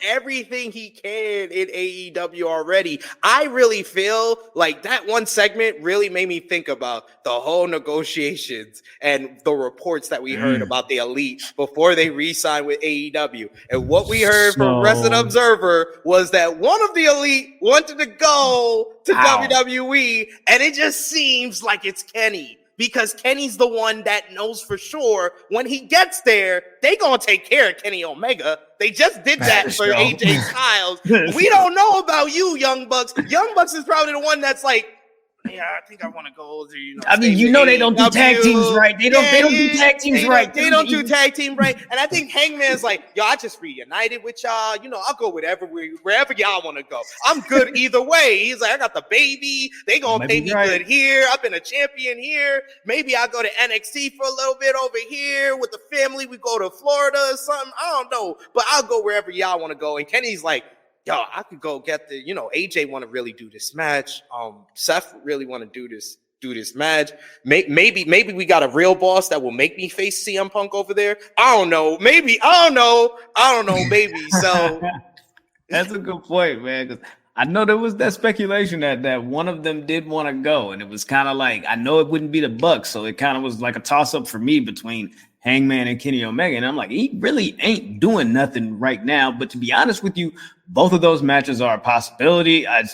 everything he can in AEW already. I really feel like that one segment really made me think about the whole negotiations and the reports that we heard about the Elite before they re-signed with AEW. And what we heard from Wrestling Observer was that one of the Elite wanted to go to WWE, and it just seems like it's Kenny. Because Kenny's the one that knows for sure when he gets there, they gonna take care of Kenny Omega. They just did that for AJ Styles. We don't know about you, Young Bucks. Young Bucks is probably the one that's like, yeah, I think I want to go. I mean, they don't do tag teams right. They don't do tag teams right. They don't do tag team right. And I think Hangman's like, yo, I just reunited with y'all. I'll go wherever y'all want to go. I'm good either way. He's like, I got the baby. They gonna pay me good here. I've been a champion here. Maybe I'll go to NXT for a little bit over here with the family. We go to Florida or something. I don't know, but I'll go wherever y'all want to go. And Kenny's like, yo, I could go get the, AJ want to really do this match. Seth really want to do this match. Maybe we got a real boss that will make me face CM Punk over there. I don't know. Maybe. I don't know. Maybe. So that's a good point, man. Because I know there was that speculation that one of them did want to go, and it was kind of like, I know it wouldn't be the Bucks, so it kind of was like a toss up for me between Hangman and Kenny Omega. And I'm like, he really ain't doing nothing right now. But to be honest with you, both of those matches are a possibility. I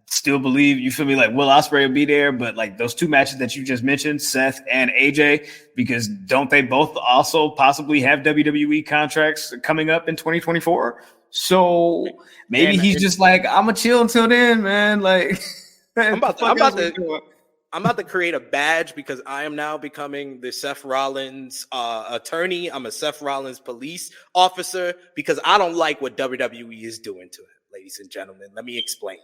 still believe, you feel me, like Will Ospreay will be there, but like those two matches that you just mentioned, Seth and AJ, because don't they both also possibly have WWE contracts coming up in 2024? So maybe he's just like, I'm gonna chill until then, man. Like, I'm about to create a badge because I am now becoming the Seth Rollins attorney. I'm a Seth Rollins police officer because I don't like what WWE is doing to him, ladies and gentlemen. Let me explain.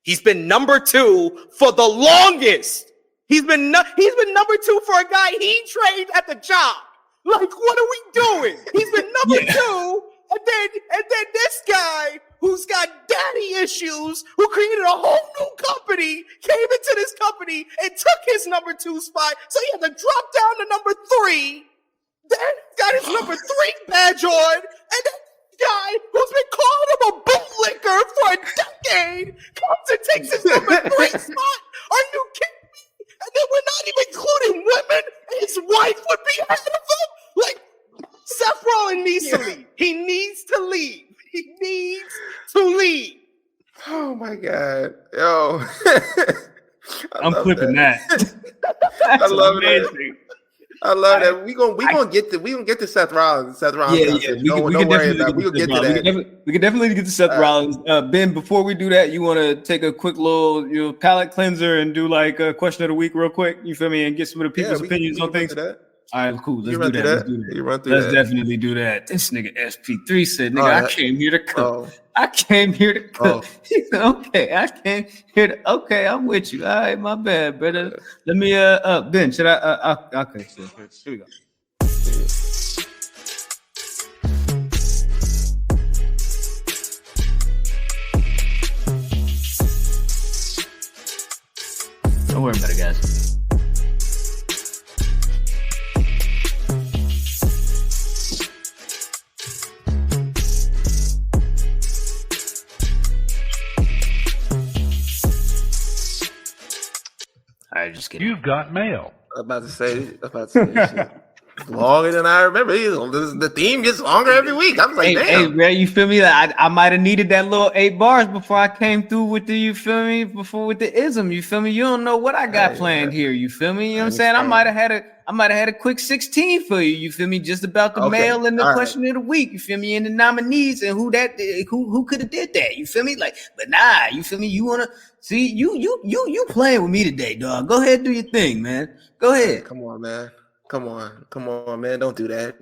He's been number 2 for the longest. He's been number 2 for a guy he trained at the job. Like, what are we doing? He's been number 2, and then this guy who's got daddy issues, who created a whole new company, came into this company and took his number 2 spot. So he had to drop down to number 3. Then got his number 3 badge on, and then guy who's been calling him a bootlicker for a decade comes and takes his number 3 spot. Are you kidding me? And then we're not even including women. His wife would be ahead of him. Like, Seth Rollins needs to leave. He needs to leave. He needs to leave. Oh my God, yo! I'm clipping that. I love it. I love that. We gonna get to Seth Rollins. Seth Rollins. Yeah. Don't worry about it. We'll get to that. We can definitely get to Seth Rollins. Ben, before we do that, you want to take a quick little palate cleanser and do like a question of the week real quick? You feel me? And get some of the people's opinions on things. All right, cool. Let's do that. Let's definitely do that. This nigga SP3 said, nigga, I came here to cook. I came here to cook. He said, okay, I came here to, okay, I'm with you. All right, my bad, brother. Let me, Ben, should I, okay, so here we go. Don't worry about it, guys. Just kidding. You've got mail. I'm about to say shit. Longer than I remember. The theme gets longer every week. I'm like, damn. Hey, man, you feel me? I might have needed that little 8 bars before I came through with the, you feel me? Before with the ism, you feel me? You don't know what I got planned here, you feel me? You know what I'm saying? I might have had a quick 16 for you, you feel me? Just about the mail and the question of the week, you feel me? And the nominees and who could have did that, you feel me? Like, but nah, you feel me? You wanna see you playing with me today, dog. Go ahead, do your thing, man. Go ahead. Come on, man. Come on, man. Don't do that.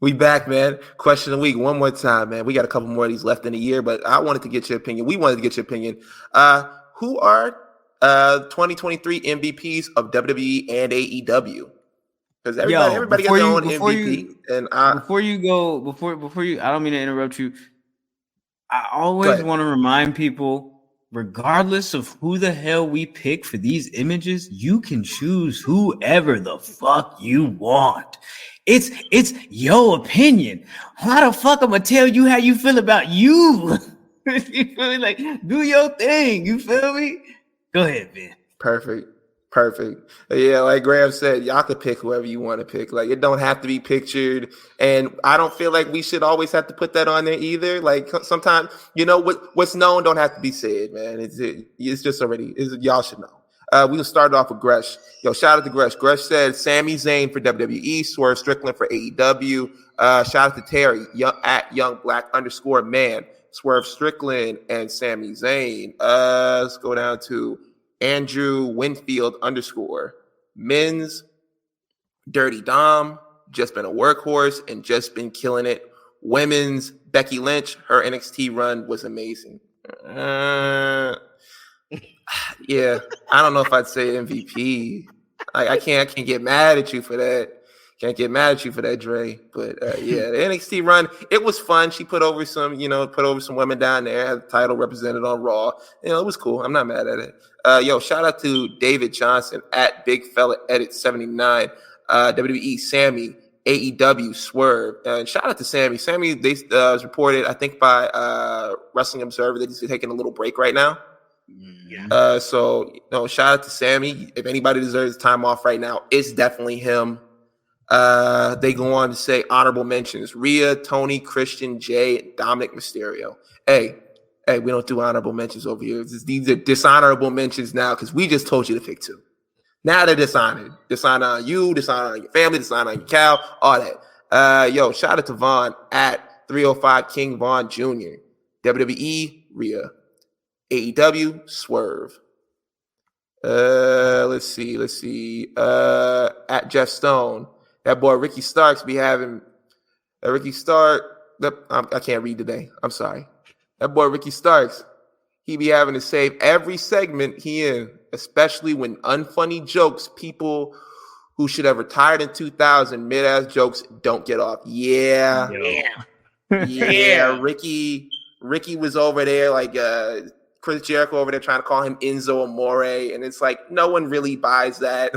We back, man. Question of the week one more time, man. We got a couple more of these left in the year, but I wanted to get your opinion. We wanted to get your opinion. Who are 2023 MVPs of WWE and AEW? Because everybody got their own MVP. Before you, I don't mean to interrupt you. I always want to remind people, regardless of who the hell we pick for these images, you can choose whoever the fuck you want. It's your opinion. How the fuck I'm gonna tell you how you feel about you? You feel me? Like, do your thing. You feel me? Go ahead, Ben. Perfect. Yeah, like Graham said, y'all could pick whoever you want to pick. Like, it don't have to be pictured. And I don't feel like we should always have to put that on there either. Like, sometimes, what's known don't have to be said, man. It's just already, y'all should know. We'll start off with Gresh. Yo, shout out to Gresh. Gresh said Sami Zayn for WWE, Swerve Strickland for AEW. Shout out to Terry, @YoungBlack_man. Swerve Strickland and Sami Zayn. Let's go down to Andrew Winfield _ men's Dirty Dom, just been a workhorse and just been killing it. Women's Becky Lynch, her NXT run was amazing. Yeah, I don't know if I'd say MVP. I can't get mad at you for that. Can't get mad at you for that, Dre. But yeah, the NXT run, it was fun. She put over some women down there, had the title represented on Raw. It was cool. I'm not mad at it. Shout out to David Johnson at Big Fella Edit 79. WWE Sammy, AEW Swerve. And shout out to Sammy. Sammy, they was reported, I think, by Wrestling Observer that he's taking a little break right now. Yeah. So shout out to Sammy. If anybody deserves time off right now, it's definitely him. They go on to say honorable mentions: Rhea, Tony, Christian, Jay, and Dominic Mysterio. Hey, we don't do honorable mentions over here. These are dishonorable mentions now because we just told you to pick 2. Now they're dishonored. Dishonor on you, dishonor on your family, dishonor on your cow, all that. Shout out to Vaughn at 305 King Vaughn Jr. WWE, Rhea. AEW, Swerve. Let's see. At Jeff Stone. That boy Ricky Starks be having Ricky Stark. I can't read today. I'm sorry. That boy Ricky Starks, he be having to save every segment he in, especially when unfunny jokes, people who should have retired in 2000, mid-ass jokes don't get off. Yeah. Ricky was over there like Chris Jericho over there trying to call him Enzo Amore, and it's like no one really buys that.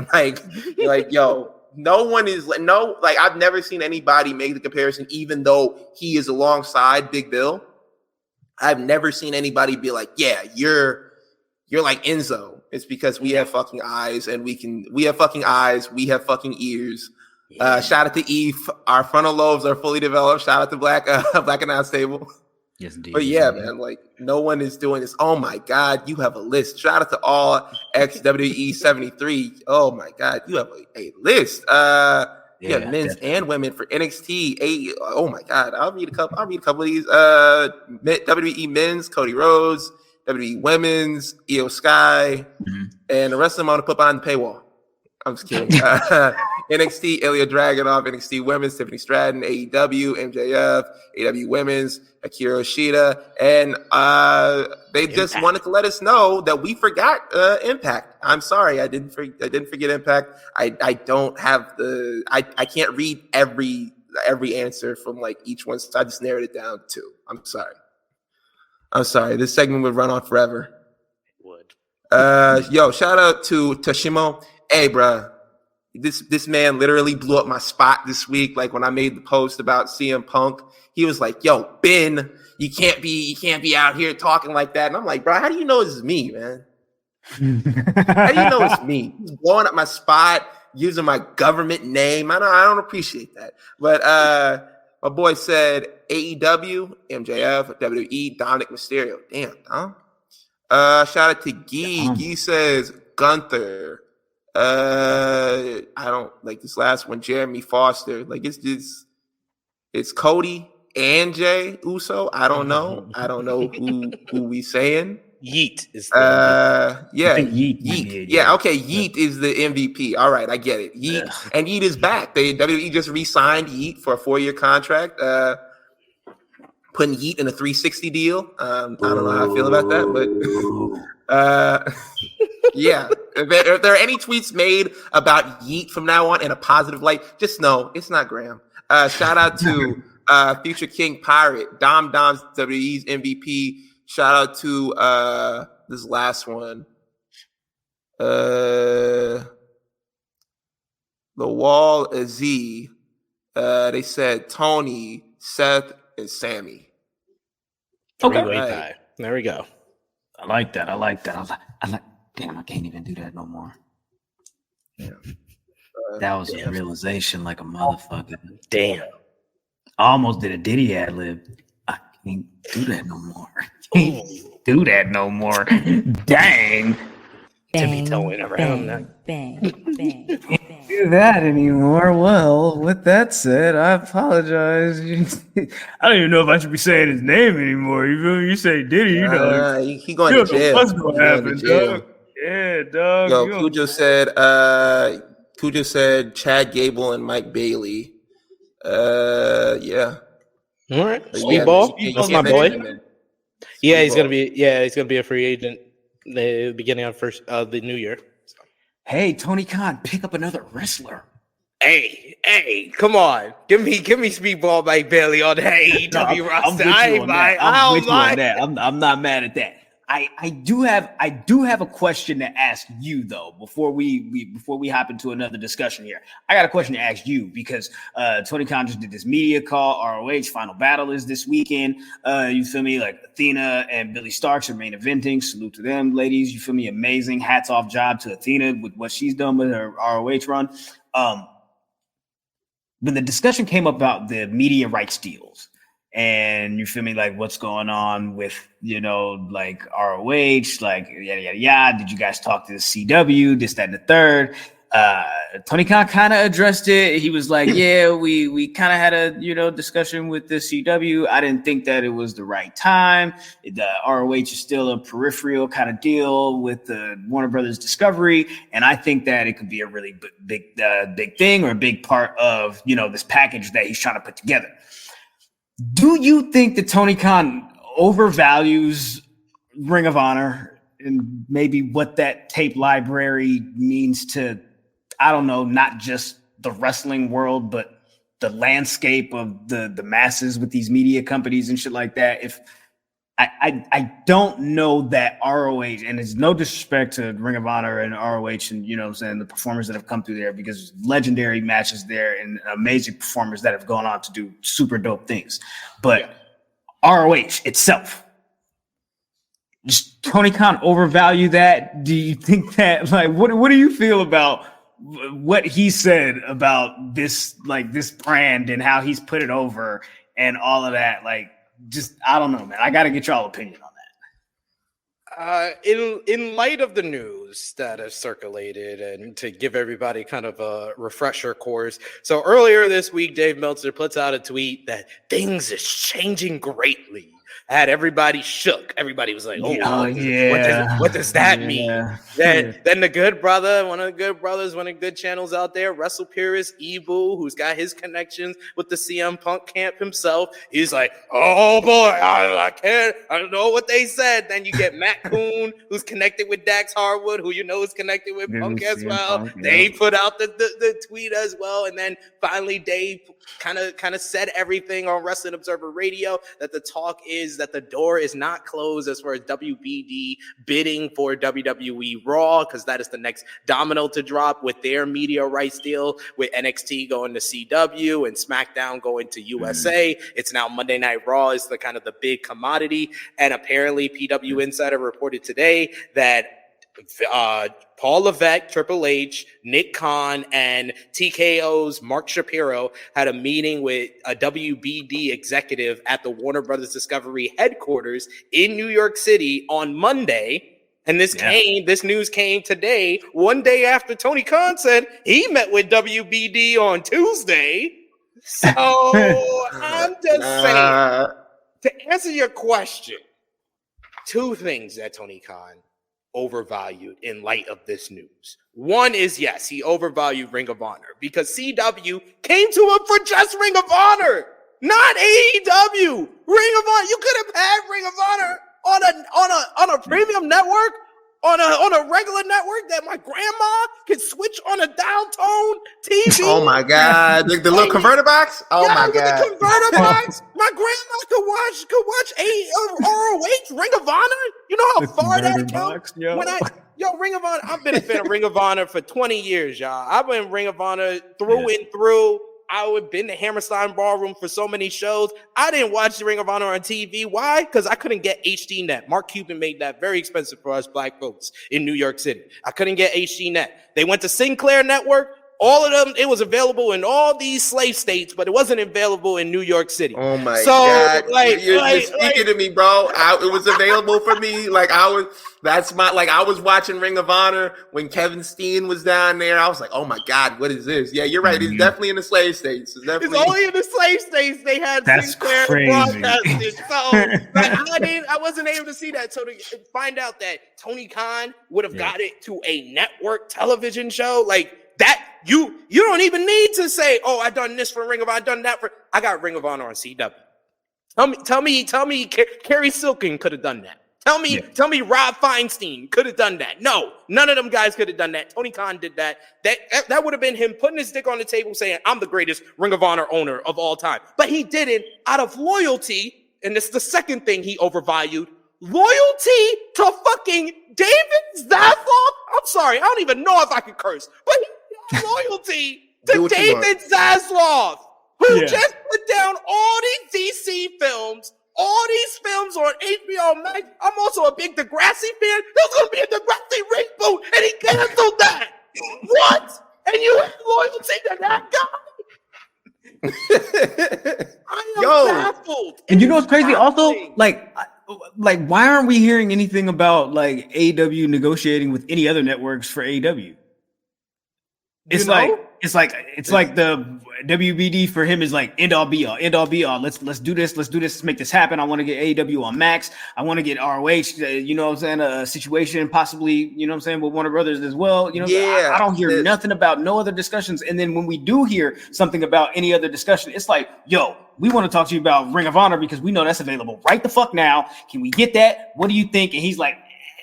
No one is I've never seen anybody make the comparison, even though he is alongside Big Bill. I've never seen anybody be like, yeah, you're like Enzo. It's because we have fucking eyes and we have fucking eyes. We have fucking ears. Yeah. Shout out to Eve. Our frontal lobes are fully developed. Shout out to Black Announce Table. Yes, indeed. But yeah, man, no one is doing this. Oh my God, you have a list. Shout out to all ex-WWE 73. Oh my God, you have a list. You have men's definitely. And women for NXT. Oh my God, I'll read a couple of these. WWE men's, Cody Rhodes. WWE women's, Io Sky, and the rest of them I'm gonna put behind the paywall. I'm just kidding. NXT, Ilya Dragunov. NXT women's, Tiffany Stratton. AEW, MJF. AEW women's, Akira Shida. And they just wanted to let us know that we forgot Impact. I'm sorry, I didn't forget Impact. I don't have I can't read every answer from each one, so I just narrowed it down to 2. I'm sorry. This segment would run on forever. It would. Shout out to Toshimo. Hey, bro, this man literally blew up my spot this week. Like when I made the post about CM Punk, he was like, "Yo, Ben, you can't be out here talking like that." And I'm like, "Bro, how do you know it's me, man? How do you know it's me?" He's blowing up my spot, using my government name. I don't appreciate that, but my boy said AEW, MJF, WWE, Dominic Mysterio. Damn, Dom. Shout out to Gee. Gee says Gunther. I don't like this last one, Jeremy Foster. It's Cody and Jay Uso. I don't know. I don't know who we saying. Yeet is Yeet. Yeah, okay. Yeet is the MVP. All right, I get it. Yeet. And Yeet is back. WWE just re-signed Yeet for a 4-year contract. Putting Yeet in a 360 deal. I don't know how I feel about that, but yeah. If there are any tweets made about Yeet from now on in a positive light, just know it's not Graham. Shout out to Future King Pirate, Dom's WWE's MVP. Shout out to this last one. The Wall Z. They said Tony, Seth, and Sammy. Okay. Right. There we go. I like that. Damn, I can't even do that no more. Yeah. That was a realization like a motherfucker. Damn. I almost did a Diddy ad lib. I can't do that no more. Do that no more. Dang. Tippy toeing around. Bang, bang, bang. Do that anymore. Well, with that said, I apologize. I don't even know if I should be saying his name anymore. You feel me? You say Diddy, he going to jail. What's going to happen, dog? Yeah, dog. Yo, Cujo said Chad Gable and Mike Bailey. Yeah. All right, But Speedball. you That's can't my mention boy. him then. Yeah, he's Speedball. gonna be a free agent the beginning of the new year. So. Hey, Tony Khan, pick up another wrestler. Hey, come on. Give me Speedball Mike Bailey on the AEW roster. I'm with you on that. I'm not mad at that. I do have a question to ask you though before we hop into another discussion here. I got a question to ask you because Tony Khan just did this media call. ROH Final Battle is this weekend. You feel me? Like Athena and Billy Starks are main eventing. Salute to them, ladies. You feel me? Amazing. Hats off job to Athena with what she's done with her ROH run. When the discussion came up about the media rights deals and you feel me, like what's going on with, like ROH, like yada, yada, yada. Did you guys talk to the CW, this, that, and the third? Tony Khan kind of addressed it. He was like, yeah, we kind of had a, discussion with the CW. I didn't think that it was the right time. The ROH is still a peripheral kind of deal with the Warner Brothers Discovery. And I think that it could be a really big thing or a big part of, this package that he's trying to put together. Do you think that Tony Khan overvalues Ring of Honor and maybe what that tape library means to, I don't know, not just the wrestling world, but the landscape of the masses with these media companies and shit like that? If I don't know that ROH, and it's no disrespect to Ring of Honor and ROH and, what I'm saying, the performers that have come through there, because legendary matches there and amazing performers that have gone on to do super dope things. But ROH itself, does Tony Khan overvalue that? Do you think that, like, what do you feel about what he said about this brand and how he's put it over and all of that? Like, just, I don't know, man. I got to get y'all opinion on that. In light of the news that has circulated, and to give everybody kind of a refresher course. So earlier this week, Dave Meltzer puts out a tweet that things is changing greatly. Had everybody shook. Everybody was like, what does that mean? Then the good brother, one of the good channels out there, Wrestle Purist, Ebu, who's got his connections with the CM Punk camp himself, he's like, oh boy, I don't know what they said. Then you get Matt Coon, who's connected with Dax Harwood, who is connected with Punk as well. Punk, they put out the tweet as well. And then finally Dave kind of said everything on Wrestling Observer Radio, that the talk is that the door is not closed as far as WBD bidding for WWE Raw, because that is the next domino to drop with their media rights deal, with NXT going to CW and SmackDown going to USA. It's now Monday Night Raw is the kind of the big commodity. And apparently PW Insider reported today that Paul Levesque, Triple H, Nick Khan, and TKO's Mark Shapiro had a meeting with a WBD executive at the Warner Brothers Discovery headquarters in New York City on Monday. And this news came today, one day after Tony Khan said he met with WBD on Tuesday. So I'm just saying, to answer your question, two things that Tony Khan overvalued in light of this news. One is, yes, he overvalued Ring of Honor because CW came to him for just Ring of Honor, not AEW. Ring of Honor, you could have had Ring of Honor on a premium network, on a regular network that my grandma could switch on a downtown TV. Oh my God, the little converter box. Oh my God, the converter box. My grandma could watch ROH, Ring of Honor. You know how far that comes. Ring of Honor. I've been a fan of Ring of Honor for 20 years, y'all. I've been Ring of Honor through and through. I've been to Hammerstein Ballroom for so many shows. I didn't watch the Ring of Honor on TV. Why? Because I couldn't get HDNet. Mark Cuban made that very expensive for us black folks in New York City. I couldn't get HDNet. They went to Sinclair Network. all of them, it was available in all these slave states, but it wasn't available in New York City. Oh my God. You're speaking to me, bro. It was available for me. I was watching Ring of Honor when Kevin Steen was down there. I was like, oh my God, what is this? Yeah, you're right. It's definitely in the slave states. It's only in the slave states they had Sinclair broadcasted. So I wasn't able to see that. So to find out that Tony Khan would have got it to a network television show like that, you don't even need to say, oh, I done this for Ring of Honor, I done that for. I got Ring of Honor on CW. Tell me, Kerry Silkin could have done that. Tell me, Rob Feinstein could have done that. No, none of them guys could have done that. Tony Khan did that. That would have been him putting his dick on the table, saying, "I'm the greatest Ring of Honor owner of all time." But he did it out of loyalty, and it's the second thing he overvalued: loyalty to fucking David Zaslav. I'm sorry, I don't even know if I can curse, but he had loyalty to David Zaslav, who just put down all these DC films. All these films on HBO Max. I'm also a big Degrassi fan. There's going to be a Degrassi reboot, and he canceled that. What? And you have loyalty to that guy? I am baffled. And you know what's crazy? Also, like, why aren't we hearing anything about like AEW negotiating with any other networks for AEW? It's like the WBD for him is like end all be all. Let's do this. Let's make this happen. I want to get AEW on Max. I want to get ROH. You know what I'm saying? A situation possibly, you know what I'm saying, with Warner Brothers as well. You know, I don't hear nothing about no other discussions. And then when we do hear something about any other discussion, it's like, yo, we want to talk to you about Ring of Honor because we know that's available right the fuck now. Can we get that? What do you think? And he's like,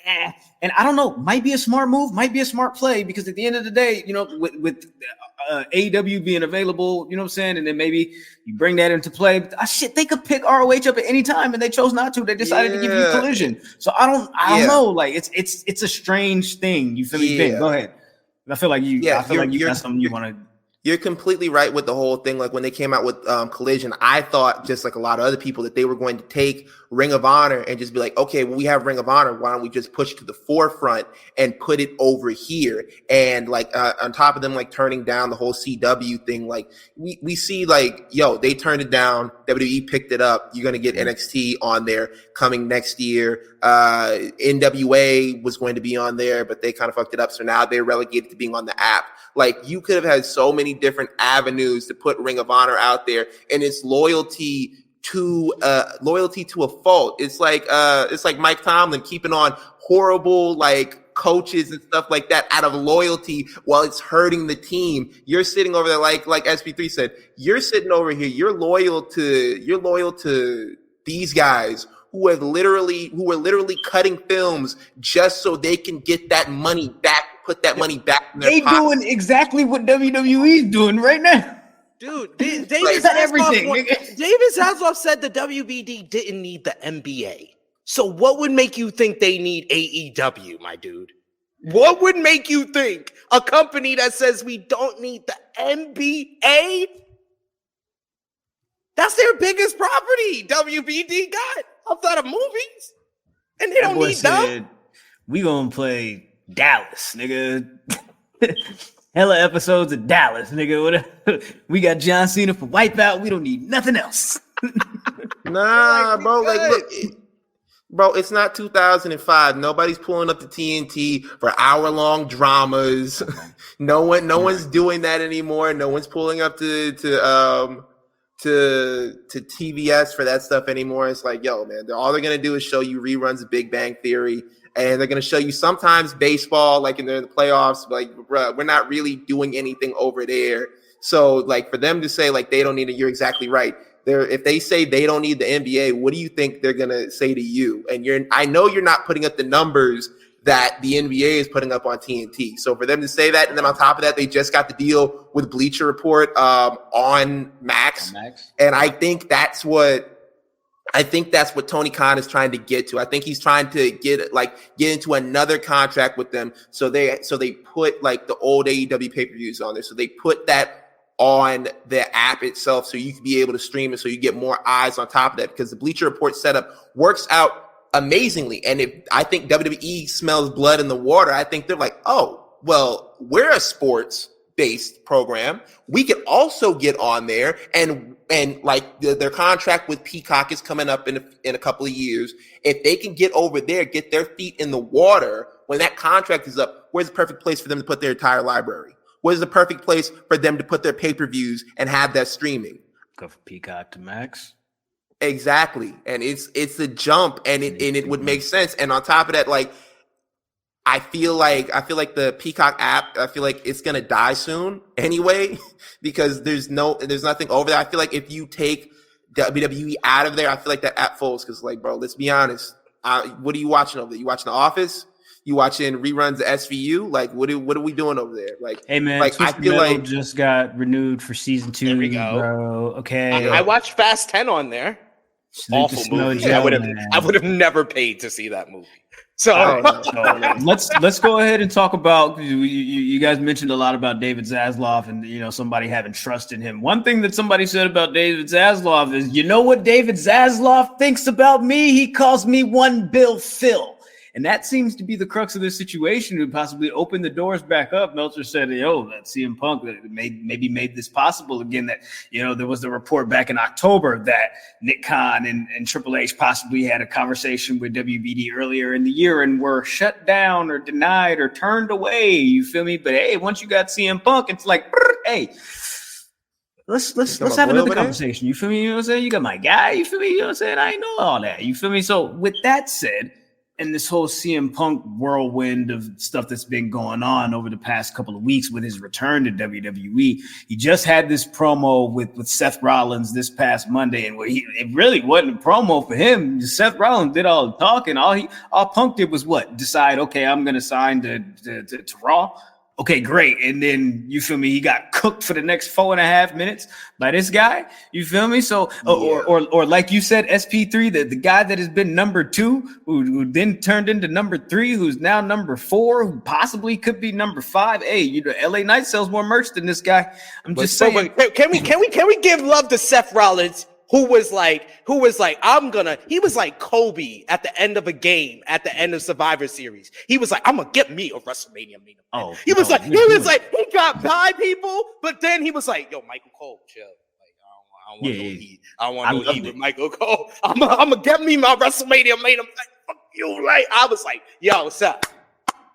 eh. And I don't know, might be a smart move, might be a smart play, because at the end of the day, you know, with AEW being available, you know what I'm saying, and then maybe you bring that into play. But, they could pick ROH up at any time, and they chose not to. They decided to give you Collision. So I don't know. Like it's a strange thing. You feel me? Ben, go ahead. I feel like you got something you want to. You're completely right with the whole thing. Like when they came out with Collision, I thought, just like a lot of other people, that they were going to take Ring of Honor and just be like, okay, well, we have Ring of Honor. Why don't we just push to the forefront and put it over here? And like on top of them, like turning down the whole CW thing, like we see like, yo, they turned it down. WWE picked it up. You're going to get NXT on there coming next year. NWA was going to be on there, but they kind of fucked it up. So now they're relegated to being on the app. Like you could have had so many different avenues to put Ring of Honor out there, and it's loyalty to a fault. It's like Mike Tomlin keeping on horrible like coaches and stuff like that out of loyalty while it's hurting the team. You're sitting over there like SP3 said, you're sitting over here, you're loyal to these guys who are literally cutting films just so they can get that money back. Put that money back in their pocket. Doing exactly what WWE's doing right now. Dude, David Zaslav said the WBD didn't need the NBA. So what would make you think they need AEW, my dude? What would make you think a company that says we don't need the NBA? That's their biggest property, WBD got outside of movies. And they don't need them. We gonna play Dallas, nigga. Hella episodes of Dallas, nigga. We got John Cena for Wipeout. We don't need nothing else. Nah, bro. Like, look, bro, it's not 2005. Nobody's pulling up the TNT for hour-long dramas. No one's doing that anymore. No one's pulling up to TVS for that stuff anymore. It's like, yo, man, all they're gonna do is show you reruns of Big Bang Theory. And they're going to show you sometimes baseball, like in the playoffs, like, bruh, we're not really doing anything over there. So, like, for them to say, like, they don't need it, you're exactly right. If they say they don't need the NBA, what do you think they're going to say to you? And I know you're not putting up the numbers that the NBA is putting up on TNT. So for them to say that, and then on top of that, they just got the deal with Bleacher Report on Max. And I think that's what Tony Khan is trying to get to. I think he's trying to get into another contract with them. So they put like the old AEW pay-per-views on there. So they put that on the app itself so you can be able to stream it so you get more eyes on top of that, because the Bleacher Report setup works out amazingly. And if I think WWE smells blood in the water, I think they're like, oh, well, we're a sports, based program. We could also get on there and like their contract with Peacock is coming up in a couple of years. If they can get over there, get their feet in the water when that contract is up, where's the perfect place for them to put their entire library? Where's the perfect place for them to put their pay-per-views and have that streaming? Go from Peacock to Max. Exactly. And it's a jump, and it would make sense. And on top of that, like I feel like the Peacock app, I feel like it's gonna die soon anyway, because there's nothing over there. I feel like if you take WWE out of there, I feel like that app falls, because like, bro, let's be honest. What are you watching over there? You watching The Office? You watching reruns of SVU? Like, what are we doing over there? Like, hey man, like I feel like just got renewed for season 2. There we go, bro. Okay, I watched Fast 10 on there. Awful movie. I would have never paid to see that movie. So let's go ahead and talk about, you guys mentioned a lot about David Zaslav and somebody having trust in him. One thing that somebody said about David Zaslav is, you know what David Zaslav thinks about me? He calls me One Bill Phil. And that seems to be the crux of this situation, to possibly open the doors back up. Meltzer said, that CM Punk maybe made this possible again. That, there was the report back in October that Nick Khan and Triple H possibly had a conversation with WBD earlier in the year and were shut down or denied or turned away. You feel me? But hey, once you got CM Punk, it's like, hey, let's have another conversation. You feel me? You know what I'm saying? You got my guy. You feel me? You know what I'm saying? I know all that. You feel me? So with that said, and this whole CM Punk whirlwind of stuff that's been going on over the past couple of weeks with his return to WWE, he just had this promo with Seth Rollins this past Monday, and it really wasn't a promo for him. Seth Rollins did all the talking. All Punk did was what? Decide, okay, I'm going to sign to Raw. Okay, great. And then, you feel me, he got cooked for the next 4.5 minutes by this guy. You feel me? So, or like you said, SP3, the guy that has been number 2, who then turned into number 3, who's now number 4, who possibly could be number 5. Hey, LA Knight sells more merch than this guy. I'm just saying. Can we give love to Seth Rollins? Who was like, he was like Kobe at the end of a game, at the end of Survivor Series. He was like, I'm gonna get me a WrestleMania main event. He got by people, but then he was like, yo, Michael Cole, chill. Like, I don't want no heat with Michael Cole. I'm gonna get me my WrestleMania main event. Fuck you, right? I was like, yo, Seth,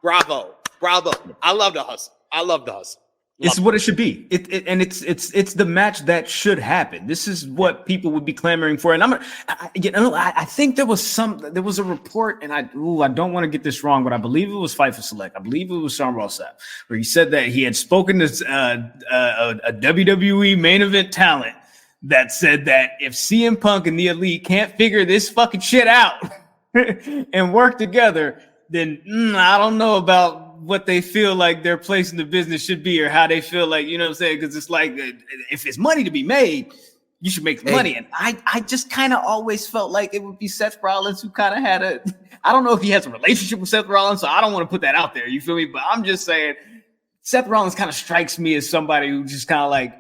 bravo. I love the hustle. It's what it should be. It's the match that should happen. This is what people would be clamoring for. And I think there was a report, and I don't want to get this wrong, but I believe it was Fight for Select. I believe it was Sean Ross Sapp, where he said that he had spoken to a WWE main event talent that said that if CM Punk and the Elite can't figure this fucking shit out and work together, then I don't know about what they feel like their place in the business should be, or how they feel like, you know what I'm saying? Because it's like, if it's money to be made, you should make the money. And I just kind of always felt like it would be Seth Rollins who kind of had I don't know if he has a relationship with Seth Rollins, so I don't want to put that out there. You feel me? But I'm just saying, Seth Rollins kind of strikes me as somebody who just kind of like,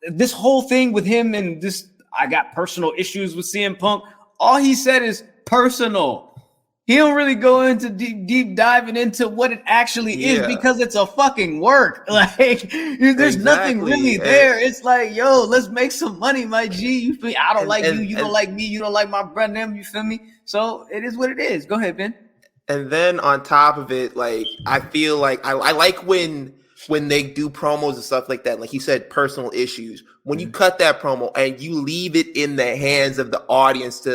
this whole thing with him and this, I got personal issues with CM Punk. All he said is personal. He don't really go into deep diving into what it actually is, because it's a fucking work. Like, there's nothing really there. It's like, yo, let's make some money, my G. You feel me? I don't like you. You don't like me. You don't like my brother. You feel me? So it is what it is. Go ahead, Ben. And then on top of it, like, I feel like I like when they do promos and stuff like that. Like he said, personal issues. When you cut that promo and you leave it in the hands of the audience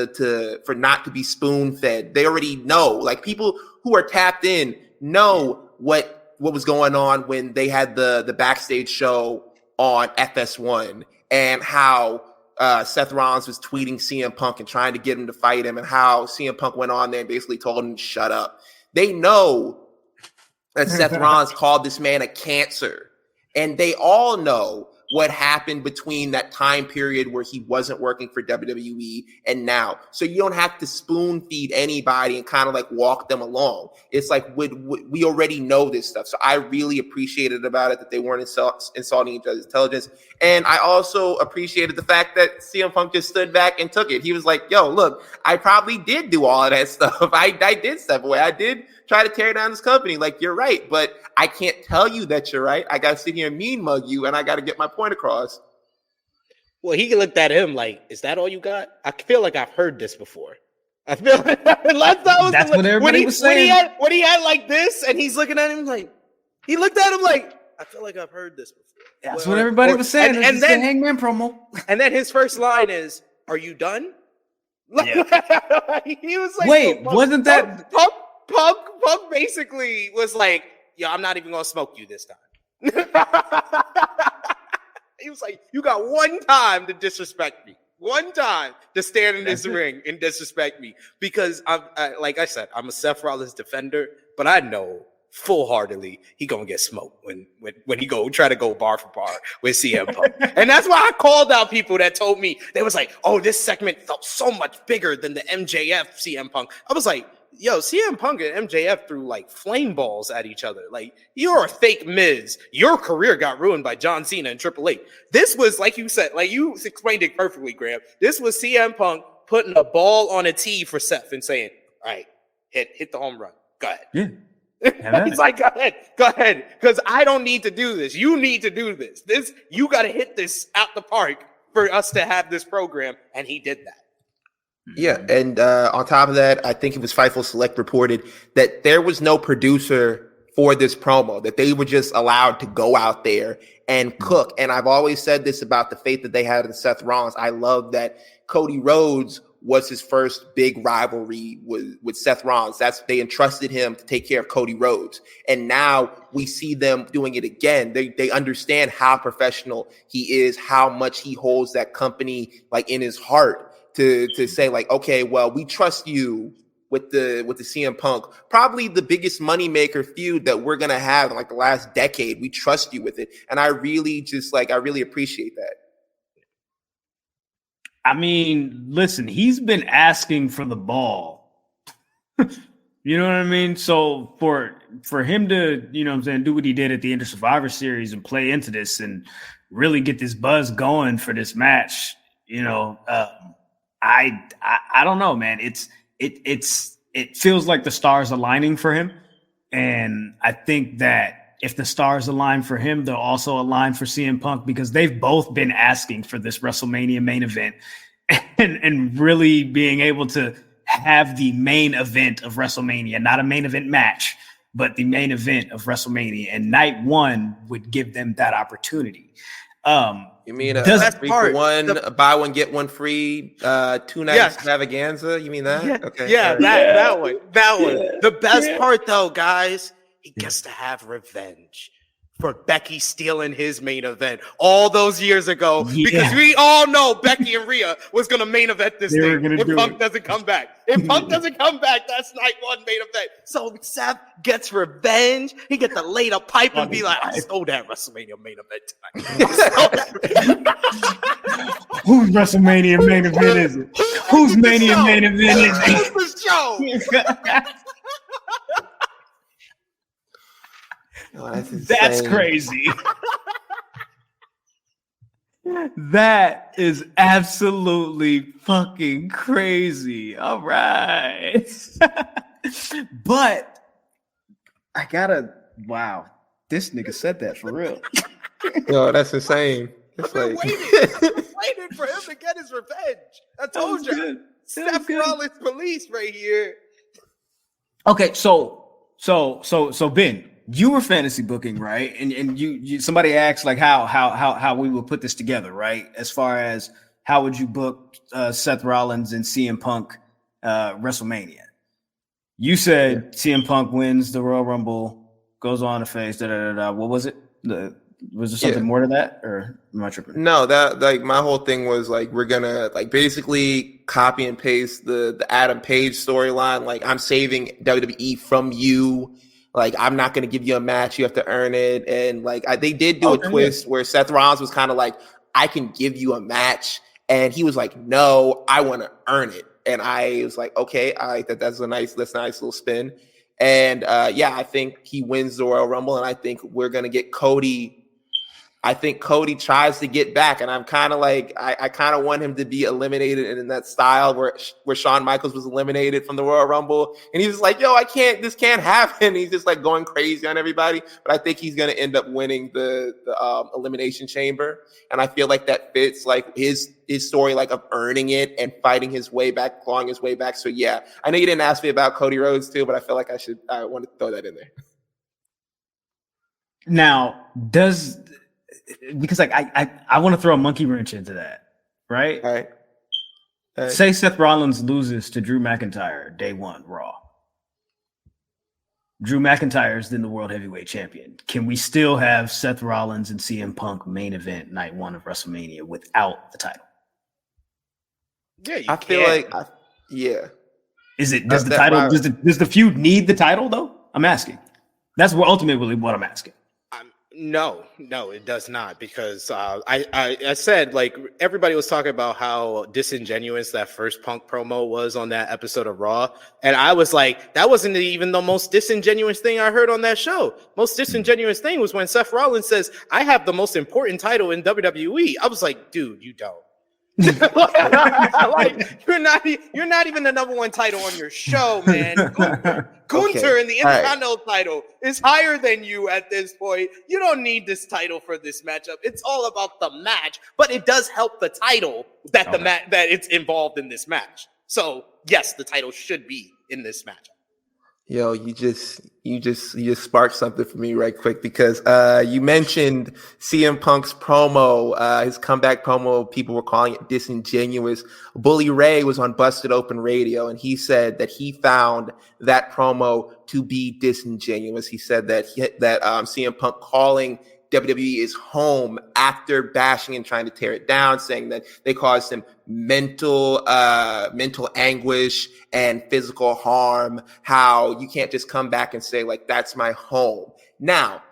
for not to be spoon fed, they already know. Like, people who are tapped in know what was going on when they had the backstage show on FS1, and how Seth Rollins was tweeting CM Punk and trying to get him to fight him, and how CM Punk went on there and basically told him to shut up. They know that Seth Rollins called this man a cancer. And they all know what happened between that time period where he wasn't working for WWE and now. So you don't have to spoon feed anybody and kind of like walk them along. It's like, we already know this stuff. So I really appreciated about it that they weren't insulting each other's intelligence. And I also appreciated the fact that CM Punk just stood back and took it. He was like, yo, look, I probably did do all of that stuff. I did step away. I did try to tear down this company. Like, you're right, but I can't tell you that you're right. I got to sit here and mean mug you, and I got to get my point across. Well, he looked at him like, is that all you got? I feel like I've heard this before. I feel like that's what everybody was saying. When he had like this, and he's looking at him like, he looked at him like, I feel like I've heard this before. That's what everybody was saying. And then Hangman promo. And then his first line is, "Are you done?" Yeah. He was like, "Wait, wasn't that Punk basically was like, yo, I'm not even gonna smoke you this time." He was like, "You got one time to disrespect me. One time to stand in this ring and disrespect me." Because like I said, I'm a Seth Rollins defender, but I know full-heartedly he gonna get smoked when he go try to go bar for bar with CM Punk. And that's why I called out people that told me, they was like, oh, this segment felt so much bigger than the MJF CM Punk. I was like, yo, CM Punk and MJF threw like flame balls at each other. Like, you're a fake Miz. Your career got ruined by John Cena and Triple H. This was, like you said, like you explained it perfectly, Graham. This was CM Punk putting a ball on a tee for Seth and saying, all right, hit the home run. Go ahead. Yeah. He's like, go ahead, because I don't need to do this. You need to do this. You got to hit this out the park for us to have this program, and he did that. Yeah, and on top of that, I think it was Fightful Select reported that there was no producer for this promo, that they were just allowed to go out there and cook. And I've always said this about the faith that they had in Seth Rollins. I love that Cody Rhodes was his first big rivalry with Seth Rollins. They entrusted him to take care of Cody Rhodes. And now we see them doing it again. They understand how professional he is, how much he holds that company like in his heart to say like, okay, well, we trust you with the CM Punk, probably the biggest moneymaker feud that we're going to have in like the last decade. We trust you with it. And I really appreciate that. I mean, listen, he's been asking for the ball. You know what I mean? So for him to, you know what I'm saying, do what he did at the end of Survivor Series and play into this and really get this buzz going for this match, you know, I don't know, man. It feels like the stars aligning for him. And I think that if the stars align for him, they'll also align for CM Punk, because they've both been asking for this WrestleMania main event and really being able to have the main event of WrestleMania, not a main event match, but the main event of WrestleMania. And night one would give them that opportunity. You mean a 3-for-1, buy one, get one free, 2 night extravaganza? You mean that? Yeah, okay. Yeah, that one. The best part, though, guys, he gets to have revenge for Becky stealing his main event all those years ago, because we all know Becky and Rhea was going to main event this thing if Punk doesn't come back. If Punk doesn't come back, that's night one main event. So Seth gets revenge. He gets to lay the pipe and be like, I stole that WrestleMania main event tonight. Whose WrestleMania main event is it? Whose Mania main event is it? Who's the show? Oh, that's crazy. That is absolutely fucking crazy. All right. But I gotta, wow, this nigga said that for real. Yo, that's insane. I've been waiting for him to get his revenge. I told you. Seth Rollins police right here. Okay, so Ben, you were fantasy booking, right? And you somebody asked like how we would put this together, right? As far as how would you book Seth Rollins and CM Punk WrestleMania? You said CM Punk wins the Royal Rumble, goes on to face What was it? Was there something more to that, or am I tripping? No, that like my whole thing was like we're gonna like basically copy and paste the Adam Page storyline. Like, I'm saving WWE from you. Like, I'm not going to give you a match. You have to earn it. And like they did do a twist where Seth Rollins was kind of like, I can give you a match. And he was like, no, I want to earn it. And I was like, okay, that's a nice little spin. And I think he wins the Royal Rumble. And I think we're going to get Cody I think Cody tries to get back, and I'm kind of like, I kind of want him to be eliminated in that style where Shawn Michaels was eliminated from the Royal Rumble, and he's just like, yo, this can't happen. He's just like going crazy on everybody, but I think he's going to end up winning the Elimination Chamber, and I feel like that fits like his story, like of earning it and fighting his way back, clawing his way back. So yeah, I know you didn't ask me about Cody Rhodes too, but I feel like I want to throw that in there. Now, because like I want to throw a monkey wrench into that, right? All right. Say Seth Rollins loses to Drew McIntyre day one Raw. Drew McIntyre is then the World Heavyweight Champion. Can we still have Seth Rollins and CM Punk main event night one of WrestleMania without the title? Yeah, I feel like yeah. Is it does the feud need the title though? I'm asking. That's ultimately what I'm asking. No, it does not, because I said, like, everybody was talking about how disingenuous that first Punk promo was on that episode of Raw, and I was like, that wasn't even the most disingenuous thing I heard on that show. Most disingenuous thing was when Seth Rollins says, I have the most important title in WWE. I was like, dude, you don't. Like, you're not even the number one title on your show, man. Gunther in the Intercontinental title is higher than you at this point. You don't need this title for this matchup. It's all about the match, but it does help the title that that it's involved in this match. So yes, the title should be in this matchup. Yo, you just sparked something for me right quick, because you mentioned CM Punk's promo, his comeback promo. People were calling it disingenuous. Bully Ray was on Busted Open Radio, and he said that he found that promo to be disingenuous. He said that CM Punk calling WWE is home after bashing and trying to tear it down, saying that they caused him mental anguish and physical harm, how you can't just come back and say, like, that's my home. Now,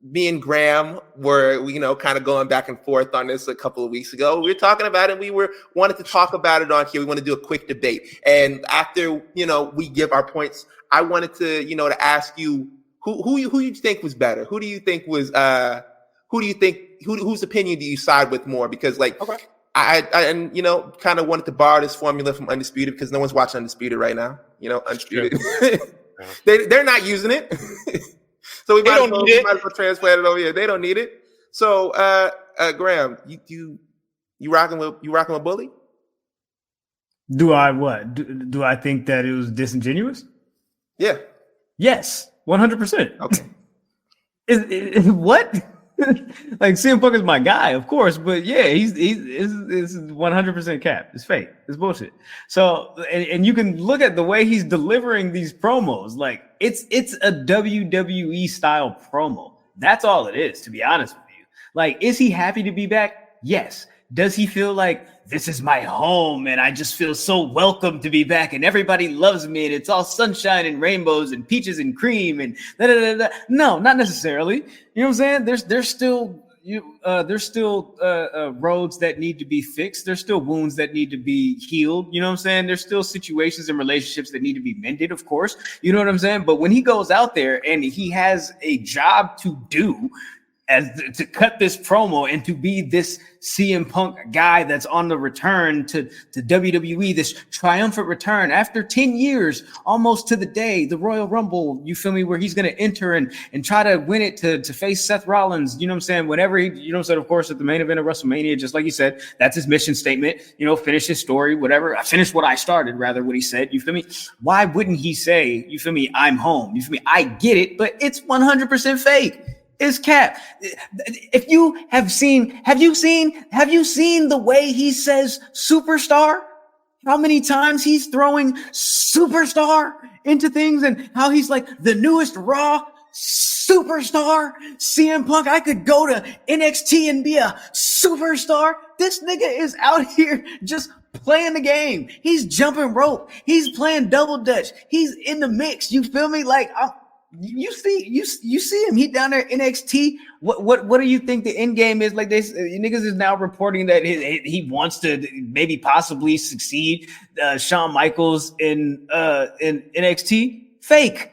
me and Graham were, kind of going back and forth on this a couple of weeks ago. We were talking about it. We wanted to talk about it on here. We want to do a quick debate. And after, we give our points, I wanted to, to ask you, who you think was better? Who do you think was whose opinion do you side with more? Because I kind of wanted to borrow this formula from Undisputed, because no one's watching Undisputed right now. Undisputed. They're not using it. So we might as well transplant it over here. They don't need it. So Graham, you rocking with Bully? Do I what? Do I think that it was disingenuous? Yeah. Yes. 100%. Okay. Is what? Like, CM Punk is my guy, of course, but yeah, he's 100% cap. It's fake. It's bullshit. So, and you can look at the way he's delivering these promos. Like, it's a WWE style promo. That's all it is, to be honest with you. Like, is he happy to be back? Yes. Does he feel like this is my home and I just feel so welcome to be back and everybody loves me and it's all sunshine and rainbows and peaches and cream and da da da da? No, not necessarily. You know what I'm saying? There's still roads that need to be fixed. There's still wounds that need to be healed. You know what I'm saying? There's still situations and relationships that need to be mended, of course. You know what I'm saying? But when he goes out there and he has a job to do, to cut this promo and to be this CM Punk guy that's on the return to WWE, this triumphant return after 10 years, almost to the day, the Royal Rumble, you feel me, where he's going to enter and try to win it to face Seth Rollins, you know what I'm saying, whenever he, you know what I'm saying, of course, at the main event of WrestleMania, just like you said, that's his mission statement, finish his story, whatever, I finished what I started, rather, what he said, you feel me, why wouldn't he say, you feel me, I'm home, you feel me, I get it, but it's 100% fake. Is cap. If you have seen the way he says superstar? How many times he's throwing superstar into things and how he's like the newest Raw superstar CM Punk. I could go to NXT and be a superstar. This nigga is out here just playing the game. He's jumping rope. He's playing double dutch. He's in the mix. You feel me? Like, you see him. He down there NXT. What do you think the end game is? Like, this niggas is now reporting that he wants to maybe possibly succeed Shawn Michaels in NXT. Fake.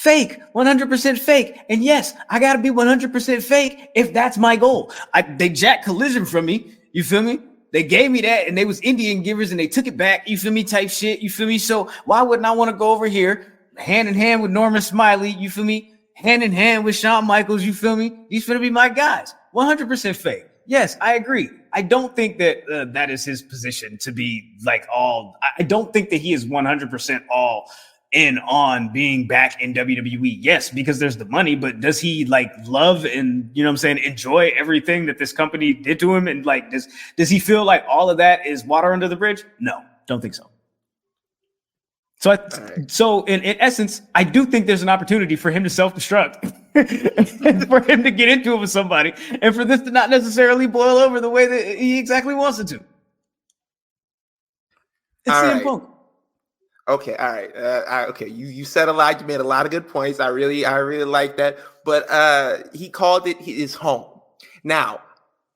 Fake, 100% fake. And yes, I got to be 100% fake if that's my goal. They jacked Collision from me. You feel me? They gave me that and they was Indian givers and they took it back. You feel me? Type shit. You feel me? So why wouldn't I want to go over here hand in hand with Norman Smiley? You feel me? Hand in hand with Shawn Michaels. You feel me? These finna be my guys. 100% fake. Yes, I agree. I don't think that that is his position to be like all. I don't think that he is 100% all in on being back in WWE. Yes, because there's the money, but does he like love and, you know what I'm saying, enjoy everything that this company did to him? And like, does he feel like all of that is water under the bridge? No, don't think so. So in essence, I do think there's an opportunity for him to self-destruct and for him to get into it with somebody and for this to not necessarily boil over the way that he exactly wants it to. It's CM Punk. Okay, all right. Okay, you said a lot. You made a lot of good points. I really like that. But he called it his home. Now,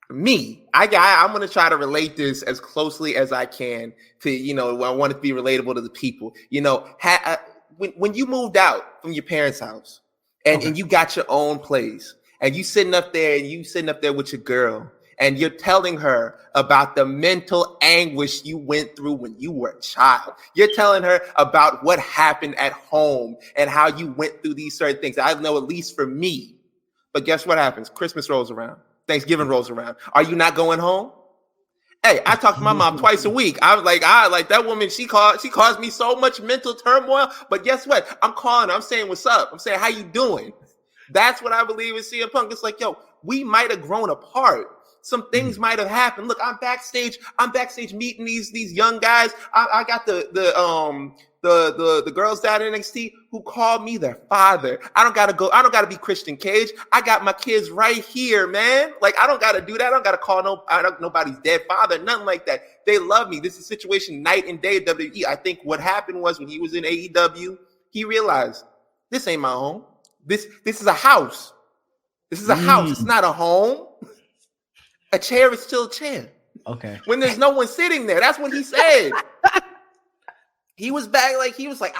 I'm going to try to relate this as closely as I can to, you know, I want it to be relatable to the people. You know, when you moved out from your parents' house and you got your own place and you sitting up there with your girl and you're telling her about the mental anguish you went through when you were a child. You're telling her about what happened at home and how you went through these certain things. I know, at least for me. But guess what happens? Christmas rolls around. Thanksgiving rolls around. Are you not going home? Hey, I talk to my mom twice a week. I was like, that woman, she caused me so much mental turmoil. But guess what? I'm calling her. I'm saying, what's up? I'm saying, how you doing? That's what I believe is CM Punk. It's like, yo, we might have grown apart. Some things might have happened. Look, I'm backstage meeting these young guys. I got the girls down in NXT who called me their father. I don't gotta be Christian Cage. I got my kids right here, man. Like, I don't gotta do that. I don't gotta call nobody's dead father, nothing like that. They love me. This is a situation night and day at WWE. I think what happened was when he was in AEW, he realized this ain't my home. This is a house. This is a house. It's not a home. A chair is still a chair. Okay. When there's no one sitting there, that's what he said. He was back, like he was like,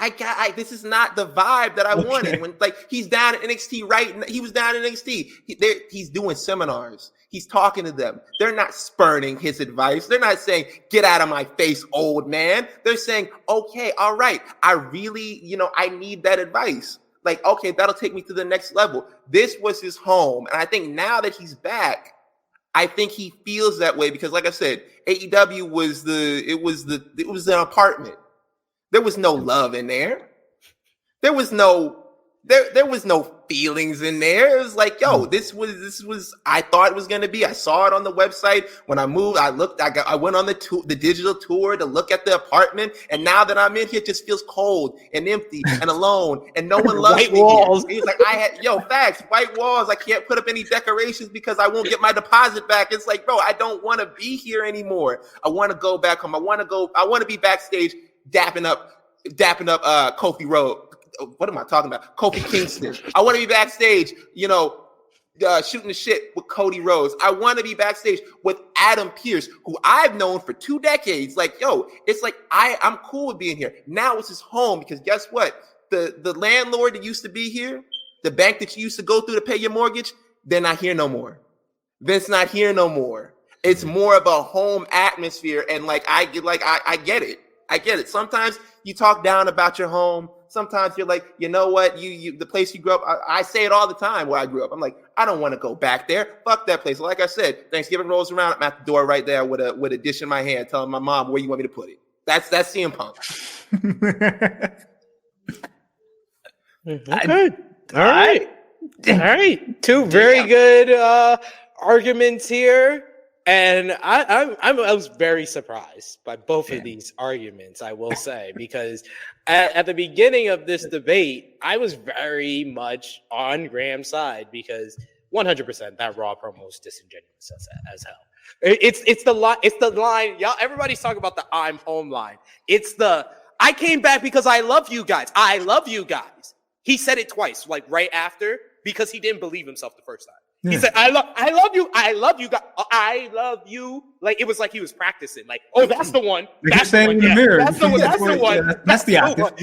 this is not the vibe that I wanted. When like he's down at NXT, right? He was down at NXT. He's doing seminars. He's talking to them. They're not spurning his advice. They're not saying, "Get out of my face, old man." They're saying, "Okay, all right. I really, I need that advice. Like, okay, that'll take me to the next level." This was his home, and I think now that he's back, I think he feels that way because, like I said, AEW was an apartment. There was no love in there. There was no feelings in there. It was like, yo, this was. I thought it was gonna be. I saw it on the website when I moved. I looked. I went on the digital tour to look at the apartment, and now that I'm in here, it just feels cold and empty and alone, and no one loves me. Walls. He's like, facts, white walls. I can't put up any decorations because I won't get my deposit back. It's like, bro, I don't want to be here anymore. I want to go back home. I want to be backstage. Dapping up Kofi Road. What am I talking about? Kofi Kingston. I want to be backstage, shooting the shit with Cody Rhodes. I want to be backstage with Adam Pearce, who I've known for 2 decades. Like, yo, it's like I'm cool with being here. Now it's his home because guess what? The landlord that used to be here, the bank that you used to go through to pay your mortgage, they're not here no more. Vince not here no more. It's more of a home atmosphere, and I get it. I get it. Sometimes you talk down about your home. Sometimes you're like, you know what? You the place you grew up. I say it all the time where I grew up. I'm like, I don't want to go back there. Fuck that place. Like I said, Thanksgiving rolls around. I'm at the door right there with a dish in my hand, telling my mom where you want me to put it. That's CM Punk. Okay. All right. 2 very good arguments here. And I was very surprised by both of these arguments, I will say, because at the beginning of this debate, I was very much on Graham's side because 100% that Raw promo was disingenuous as hell. It's the line. Y'all, everybody's talking about the "I'm home" line. It's the "I came back because I love you guys. I love you guys." He said it twice, like right after, because he didn't believe himself the first time. Yeah. He said, I love you, I love you. Like, it was like he was practicing. Like, oh, that's the one. That's the one. In the mirror. That's the one. That's the one. Yeah, that's the octave.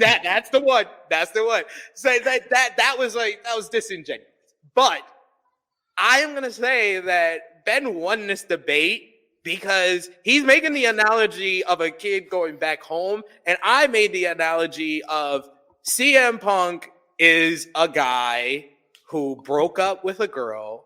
Yeah, that's the one. That's the one. So that was disingenuous. But I am gonna say that Ben won this debate because he's making the analogy of a kid going back home, and I made the analogy of CM Punk is a guy who broke up with a girl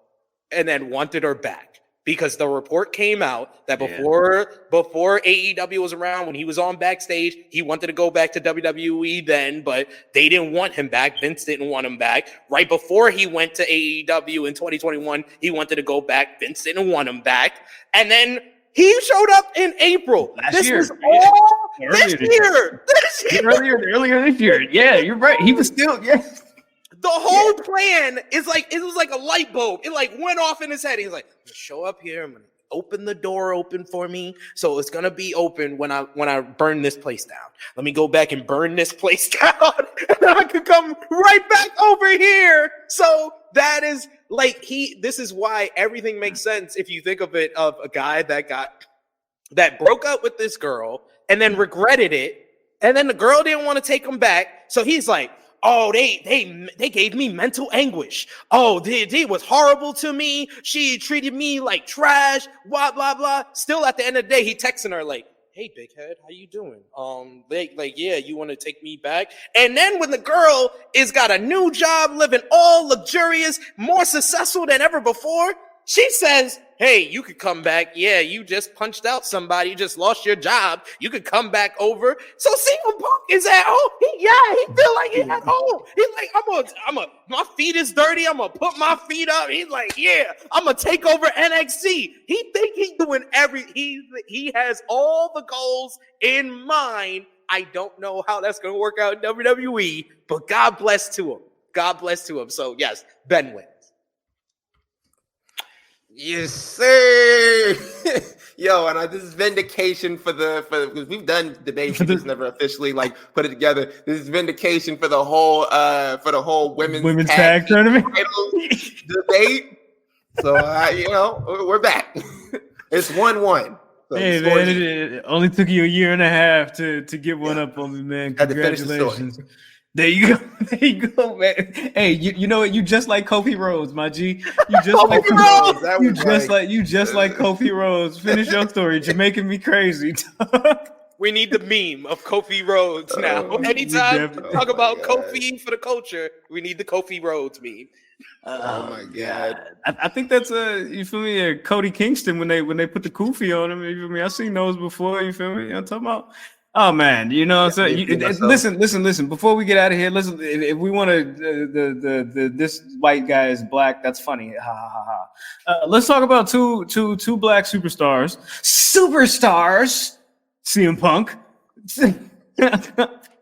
and then wanted her back because the report came out that before AEW was around, when he was on backstage, he wanted to go back to WWE then, but they didn't want him back. Vince didn't want him back. Right before he went to AEW in 2021, he wanted to go back. Vince didn't want him back. And then he showed up in April. Earlier this year. Yeah, you're right. He was still, The whole plan is like, it was like a light bulb. It like went off in his head. He's like, show up here. I'm going to open the door open for me. So it's going to be open when I burn this place down. Let me go back and burn this place down. And then I could come right back over here. So that is like, this is why everything makes sense. If you think of it, of a guy that broke up with this girl and then regretted it. And then the girl didn't want to take him back. So he's like, oh, they gave me mental anguish. Oh, they was horrible to me. She treated me like trash, blah, blah, blah. Still at the end of the day, he texting her like, hey, big head, how you doing? Yeah, you want to take me back? And then when the girl is got a new job, living all luxurious, more successful than ever before, she says, hey, you could come back. Yeah, you just punched out somebody. You just lost your job. You could come back over. So CM Punk is at home. He feel like he's at home. He's like, my feet is dirty. I'm going to put my feet up. He's like, yeah, I'm going to take over NXT. He think he's doing he has all the goals in mind. I don't know how that's going to work out in WWE, but God bless to him. God bless to him. So yes, Ben wins. Yes, sir. Yo, and this is vindication for because we've done debates, we just never officially like put it together. This is vindication for the whole women's tag tournament debate. So we're back. It's 1-1. So hey man, it only took you a year and a half to get one up on me, man. Congratulations. There you go, man. Hey, you know what? You just like Kofi Rhodes, my G. You just like Kofi Rhodes. You just like Kofi Rhodes. Finish your story. You're making me crazy. We need the meme of Kofi Rhodes now. Anytime we talk about Kofi for the culture, we need the Kofi Rhodes meme. Oh my God! I think that's you feel me? Cody Kingston when they put the Kofi on him. You feel me? I've seen those before. You feel me? You know what I'm talking about? Oh man, you know, so listen. Before we get out of here, listen. If we want to, this white guy is black. That's funny. Ha ha ha. Let's talk about two black superstars. CM Punk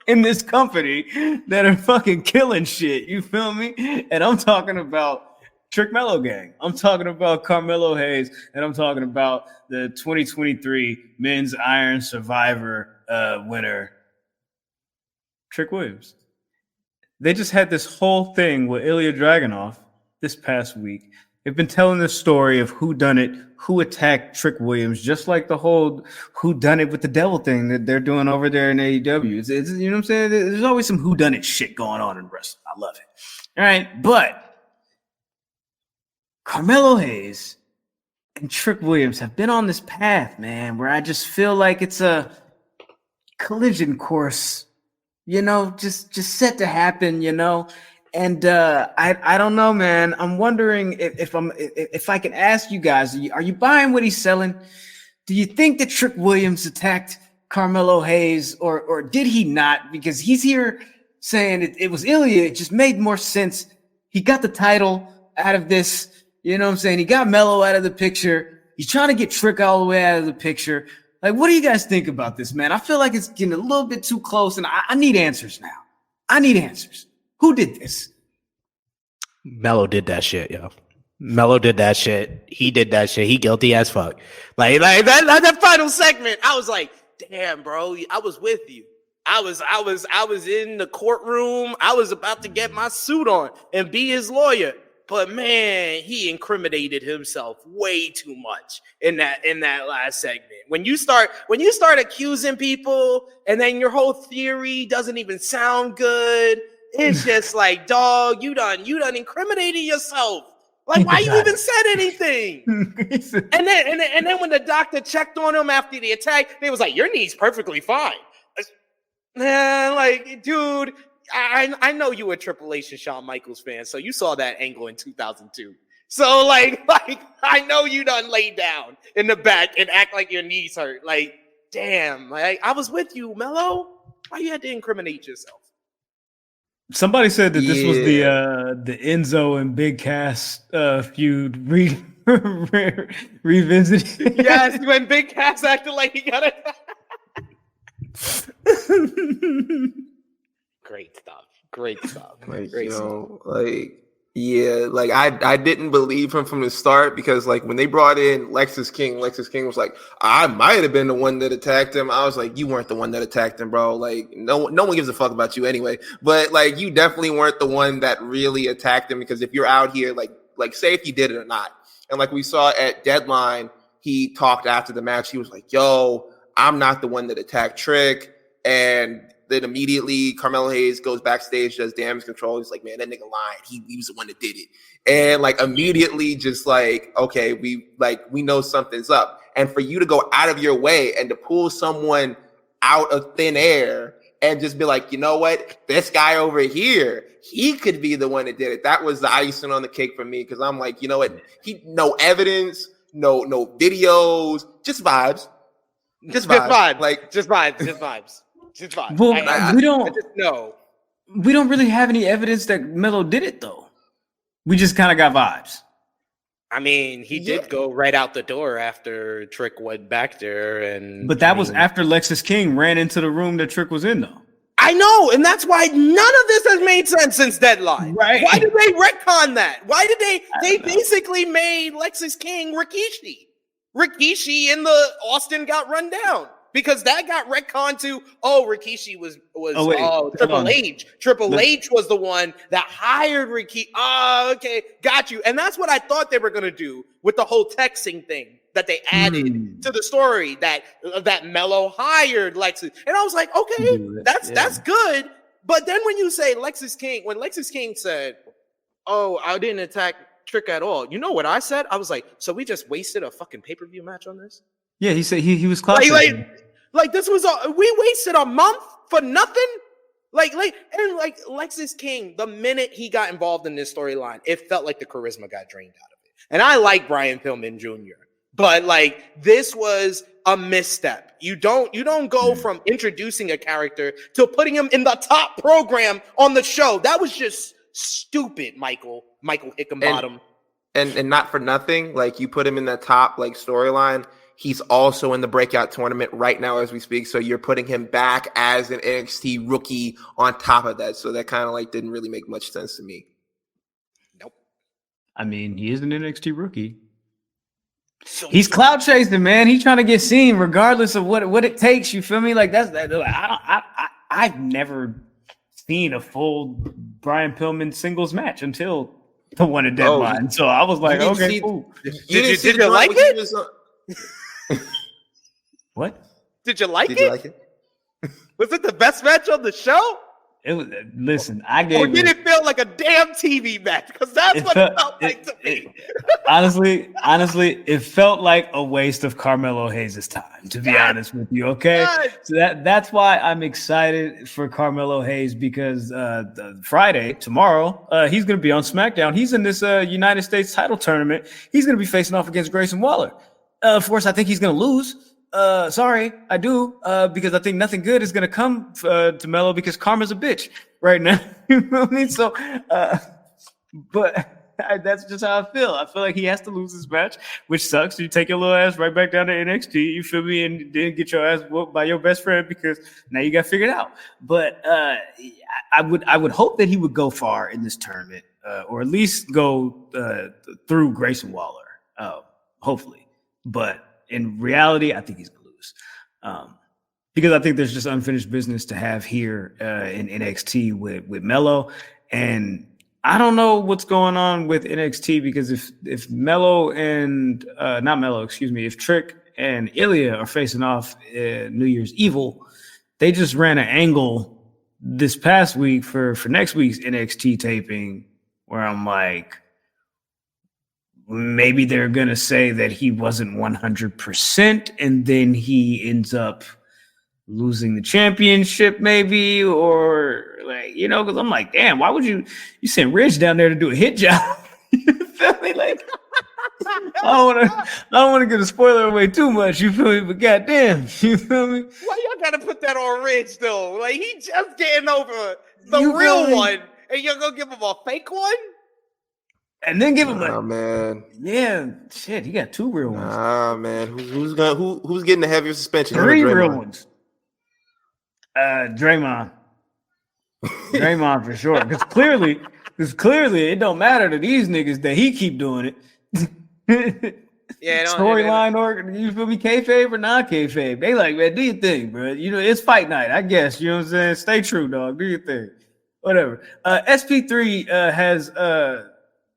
in this company that are fucking killing shit. You feel me? And I'm talking about Trick Mello Gang. I'm talking about Carmelo Hayes, and I'm talking about the 2023 Men's Iron Survivor winner, Trick Williams. They just had this whole thing with Ilya Dragunov this past week. They've been telling the story of who done it, who attacked Trick Williams, just like the whole who done it with the devil thing that they're doing over there in AEW. It's, you know what I'm saying? There's always some who done it shit going on in wrestling. I love it. All right, but Carmelo Hayes and Trick Williams have been on this path, man, where I just feel like it's a collision course, just set to happen, and I don't know, man. I'm wondering if I can ask you guys, are you buying what he's selling? Do you think that Trick Williams attacked Carmelo Hayes, or did he not? Because he's here saying it was Ilya. It just made more sense. He got the title out of this. You know what I'm saying? He got Melo out of the picture. He's trying to get Trick all the way out of the picture. Like, what do you guys think about this, man? I feel like it's getting a little bit too close, and I need answers now. I need answers. Who did this? Melo did that shit, yo. Melo did that shit. He did that shit. He guilty as fuck. Like that final segment, I was like, damn, bro, I was with you. I was in the courtroom. I was about to get my suit on and be his lawyer. But man, he incriminated himself way too much in that last segment. When you start accusing people and then your whole theory doesn't even sound good, it's just like, dog, you done incriminated yourself. Like, why you even said anything? and then when the doctor checked on him after the attack, they was like, your knee's perfectly fine. Man, like, dude, I know you a Triple H and Shawn Michaels fan, so you saw that angle in 2002. So like I know you done laid down in the back and act like your knees hurt. Like, damn, like I was with you, Mello. Why you had to incriminate yourself? Somebody said that this was the Enzo and Big Cass feud revisited. Yes, when Big Cass acted like he got it. Great stuff. Like, Great stuff. Like I didn't believe him from the start because like when they brought in Lexis King was like, I might have been the one that attacked him. I was like, you weren't the one that attacked him, bro. Like no one gives a fuck about you anyway. But like you definitely weren't the one that really attacked him, because if you're out here like say if you did it or not. And like we saw at Deadline, he talked after the match. He was like, yo, I'm not the one that attacked Trick. And then immediately Carmelo Hayes goes backstage, does damage control. He's like, man, that nigga lied. He was the one that did it. And like immediately just like, okay, we know something's up. And for you to go out of your way and to pull someone out of thin air and just be like, you know what, this guy over here, he could be the one that did it. That was the icing on the cake for me, because I'm like, you know what, no evidence, no videos, just vibes. Just vibes. Like just vibes. Well, we don't really have any evidence that Melo did it though. We just kind of got vibes. I mean, he did go right out the door after Trick went back there, but that was after Lexis King ran into the room that Trick was in, though. I know, and that's why none of this has made sense since Deadline. Right? Why did they retcon that? Why did they basically made Lexis King Rikishi in the Austin got run down? Because that got retconned to, Rikishi was Triple H. Triple H was the one that hired Rikishi. Oh, okay, got you. And that's what I thought they were going to do with the whole texting thing that they added to the story, that Melo hired Lexis. And I was like, okay, that's good. But then when you say when Lexis King said, oh, I didn't attack Trick at all. You know what I said? I was like, so we just wasted a fucking pay-per-view match on this? Yeah, he said he was close. Like this was we wasted a month for nothing. Like Lexis King, the minute he got involved in this storyline, it felt like the charisma got drained out of it. And I like Brian Pillman Jr., but like this was a misstep. You don't go from introducing a character to putting him in the top program on the show. That was just stupid, Michael Hickenbottom. And not for nothing, like you put him in the top like storyline. He's also in the breakout tournament right now as we speak. So you're putting him back as an NXT rookie on top of that. So that kind of like didn't really make much sense to me. Nope. I mean, he is an NXT rookie. He's cloud chasing, man. He's trying to get seen regardless of what it takes. You feel me? Like I've never seen a full Brian Pillman singles match until the one at Deadline. So I was like, okay, cool. Did you like it? What? Did you like it? Was it the best match on the show? It was. Listen, I gave. Or did it feel like a damn TV match? Because that's what it felt like to me. Honestly, it felt like a waste of Carmelo Hayes' time. To be honest with you, okay. So that's why I'm excited for Carmelo Hayes, because Friday tomorrow he's going to be on SmackDown. He's in this United States title tournament. He's going to be facing off against Grayson Waller. Of course, I think he's going to lose. Sorry, I do, because I think nothing good is going to come to Melo, because karma's a bitch right now. You know what I mean? So, that's just how I feel. I feel like he has to lose this match, which sucks. You take your little ass right back down to NXT, you feel me, and then get your ass whooped by your best friend, because now you got figured out. But I would hope that he would go far in this tournament, or at least go through Grayson Waller, hopefully. But in reality, I think he's going to lose, because I think there's just unfinished business to have here in NXT with Melo. And I don't know what's going on with NXT because if Melo and not Melo, excuse me, if Trick and Ilya are facing off New Year's Evil, they just ran an angle this past week for next week's NXT taping where I'm like, maybe they're gonna say that he wasn't 100%, and then he ends up losing the championship, maybe, or like, you know, because I'm like, damn, why would you send Ridge down there to do a hit job? You feel me? Like, I don't want to give a spoiler away too much. You feel me? But goddamn, you feel me? Why y'all gotta put that on Ridge though? Like he just getting over the real one, and you're gonna give him a fake one? And then give him man. Yeah, shit, he got 2 real ones. Man, who's getting the heavier suspension? 3 real ones. Draymond for sure. Because clearly it don't matter to these niggas that he keep doing it. Yeah, storyline or you feel me, kayfabe or non kayfabe. They like, man, do your thing, bro. You know, it's fight night, I guess. You know what I'm saying? Stay true, dog. Do your thing. Whatever. SP3 has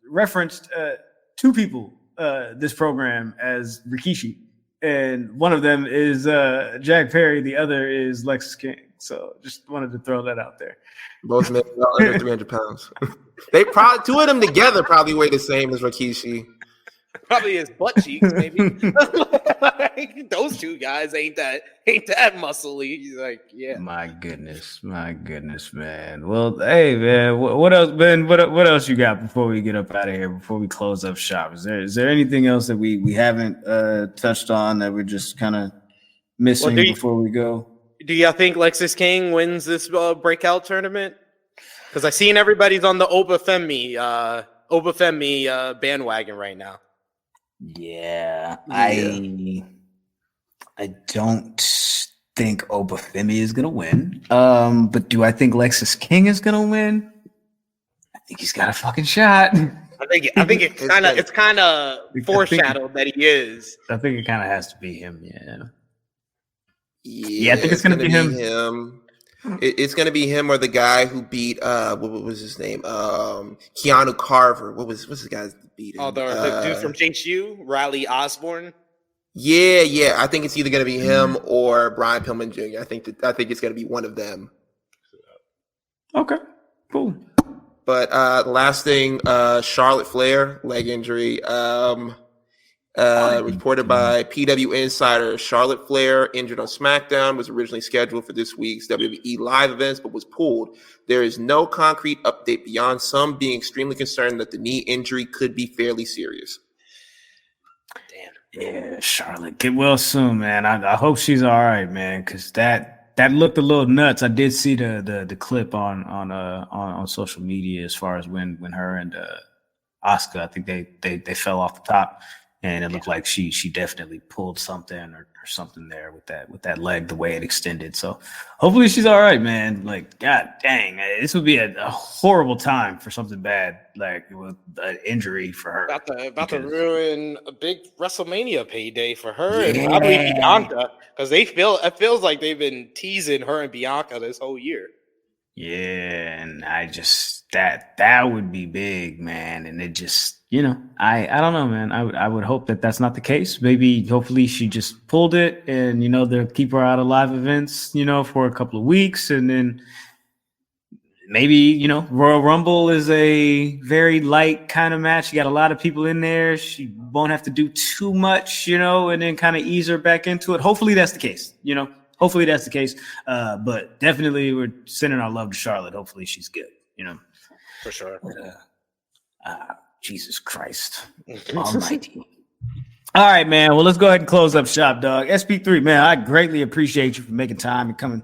referenced 2 people this program as Rikishi, and one of them is Jack Perry, the other is Lexus King. So just wanted to throw that out there. Both men under 300 pounds. They probably 2 of them together probably weigh the same as Rikishi. Probably his butt cheeks, maybe. Those 2 guys ain't that muscly. He's like, yeah. My goodness, man. Well, hey, man, what else, Ben? What else you got before we get up out of here? Before we close up shop, is there anything else that we haven't touched on that we're just kind of missing before we go? Do y'all think Lexus King wins this breakout tournament? Because I seen everybody's on the Obafemi bandwagon right now. Yeah. I don't think Obafemi is gonna win. But do I think Lexus King is gonna win? I think he's got a fucking shot. I think it's kind of foreshadowed that he is. I think it kind of has to be him. Yeah. Yeah, I think it's gonna be him. It's gonna be him or the guy who beat what was his name? Keanu Carver. What's the guy's beat him? Oh, the dude from JSU, Riley Osborne. Yeah. I think it's either gonna be him or Brian Pillman Jr. I think it's gonna be one of them. Okay, cool. But last thing, Charlotte Flair leg injury. Reported by PW Insider, Charlotte Flair injured on SmackDown, was originally scheduled for this week's WWE live events, but was pulled. There is no concrete update beyond some being extremely concerned that the knee injury could be fairly serious. Damn. Yeah, Charlotte, get well soon, man. I hope she's all right, man, because that looked a little nuts. I did see the clip on social media as far as when her and Asuka, I think they fell off the top. And it looked like she definitely pulled something or something there with that leg, the way it extended. So hopefully she's all right, man. Like, god dang, this would be a horrible time for something bad, like with an injury for her. About to ruin a big WrestleMania payday for her and probably Bianca, because it feels like they've been teasing her and Bianca this whole year. Yeah, and I just that would be big, man. And it just, you know, I don't know, man. I would hope that that's not the case. Maybe, hopefully, she just pulled it, and you know they'll keep her out of live events, you know, for a couple of weeks, and then maybe, you know, Royal Rumble is a very light kind of match. You got a lot of people in there. She won't have to do too much, you know, and then kind of ease her back into it. Hopefully, that's the case. You know. Hopefully that's the case. But definitely we're sending our love to Charlotte. Hopefully she's good, you know. For sure. But, Jesus Christ Almighty. All right, man. Well, let's go ahead and close up shop, dog. SP3, man, I greatly appreciate you for making time and coming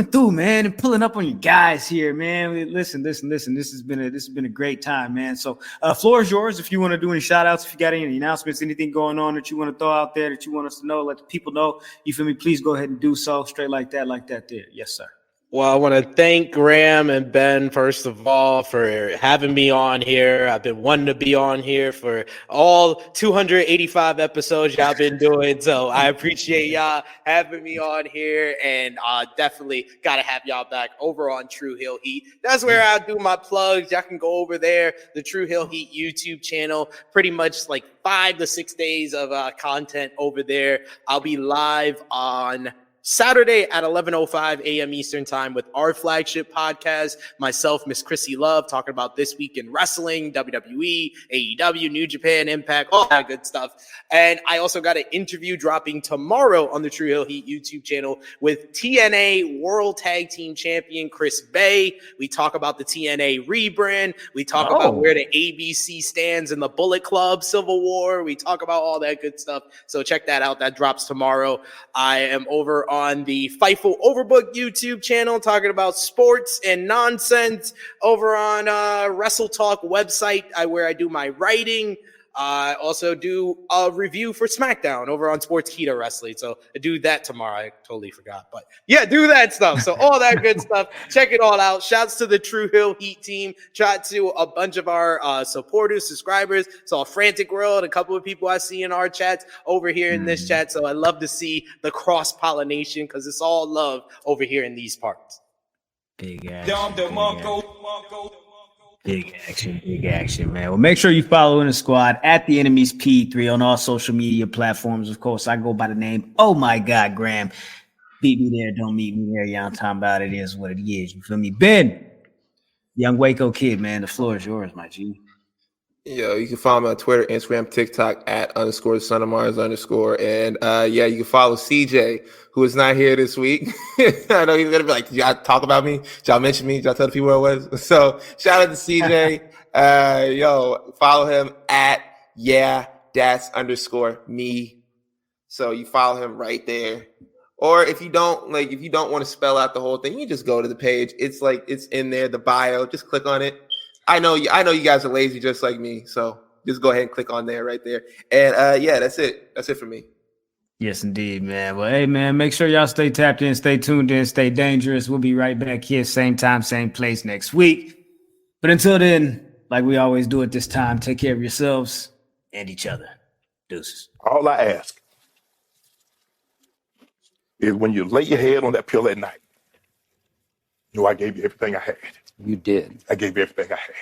through, man, and pulling up on you guys here, man. Listen. This has been a great time, man. So floor is yours if you want to do any shout outs, if you got any announcements, anything going on that you want to throw out there that you want us to know, let the people know. You feel me? Please go ahead and do so straight like that there. Yes, sir. Well, I want to thank Graham and Ben, first of all, for having me on here. I've been wanting to be on here for all 285 episodes y'all been doing. So I appreciate y'all having me on here, and definitely got to have y'all back over on True Hill Heat. That's where I do my plugs. Y'all can go over there, the True Hill Heat YouTube channel, pretty much like 5 to 6 days of content over there. I'll be live on Saturday at 11:05 a.m. Eastern time with our flagship podcast, myself, Miss Chrissy Love, talking about This Week in Wrestling, WWE, AEW, New Japan, Impact, all that good stuff. And I also got an interview dropping tomorrow on the True Hill Heat YouTube channel with TNA World Tag Team Champion Chris Bay. We talk about the TNA rebrand. We talk about where the ABC stands in the Bullet Club Civil War. We talk about all that good stuff. So check that out. That drops tomorrow. I am over on the Fightful Overbook YouTube channel talking about sports and nonsense, over on Wrestle Talk website where I do my writing. I also do a review for SmackDown over on Sportskeeda Wrestling. So I do that tomorrow. I totally forgot. But yeah, do that stuff. So all that good stuff. Check it all out. Shouts to the True Hill Heat team. Shout out to a bunch of our supporters, subscribers. So Frantic World, a couple of people I see in our chats over here in this chat. So I love to see the cross-pollination because it's all love over here in these parts. Big action. Big action, man. Well, make sure you follow in the squad at the Enemies P3 on all social media platforms. Of course, I go by the name, oh my God, Graham. Beat me there, don't meet me there. Y'all talking about it is what it is. You feel me? Ben, young Waco kid, man, the floor is yours, my G. Yo, you can follow me on Twitter, Instagram, TikTok at _SonOfMars_. And yeah, you can follow CJ, who is not here this week. I know he's gonna be like, did y'all talk about me? Did y'all mention me? Did y'all tell the people where I was? So shout out to CJ. Yo, follow him at _me. So you follow him right there. Or if you don't want to spell out the whole thing, you just go to the page. It's in there, the bio. Just click on it. I know you guys are lazy just like me, so just go ahead and click on there right there. And yeah, that's it. That's it for me. Yes, indeed, man. Well, hey, man, make sure y'all stay tapped in, stay tuned in, stay dangerous. We'll be right back here, same time, same place next week. But until then, like we always do at this time, take care of yourselves and each other. Deuces. All I ask is when you lay your head on that pillow at night, I gave you everything I had. You did. I gave you everything I had.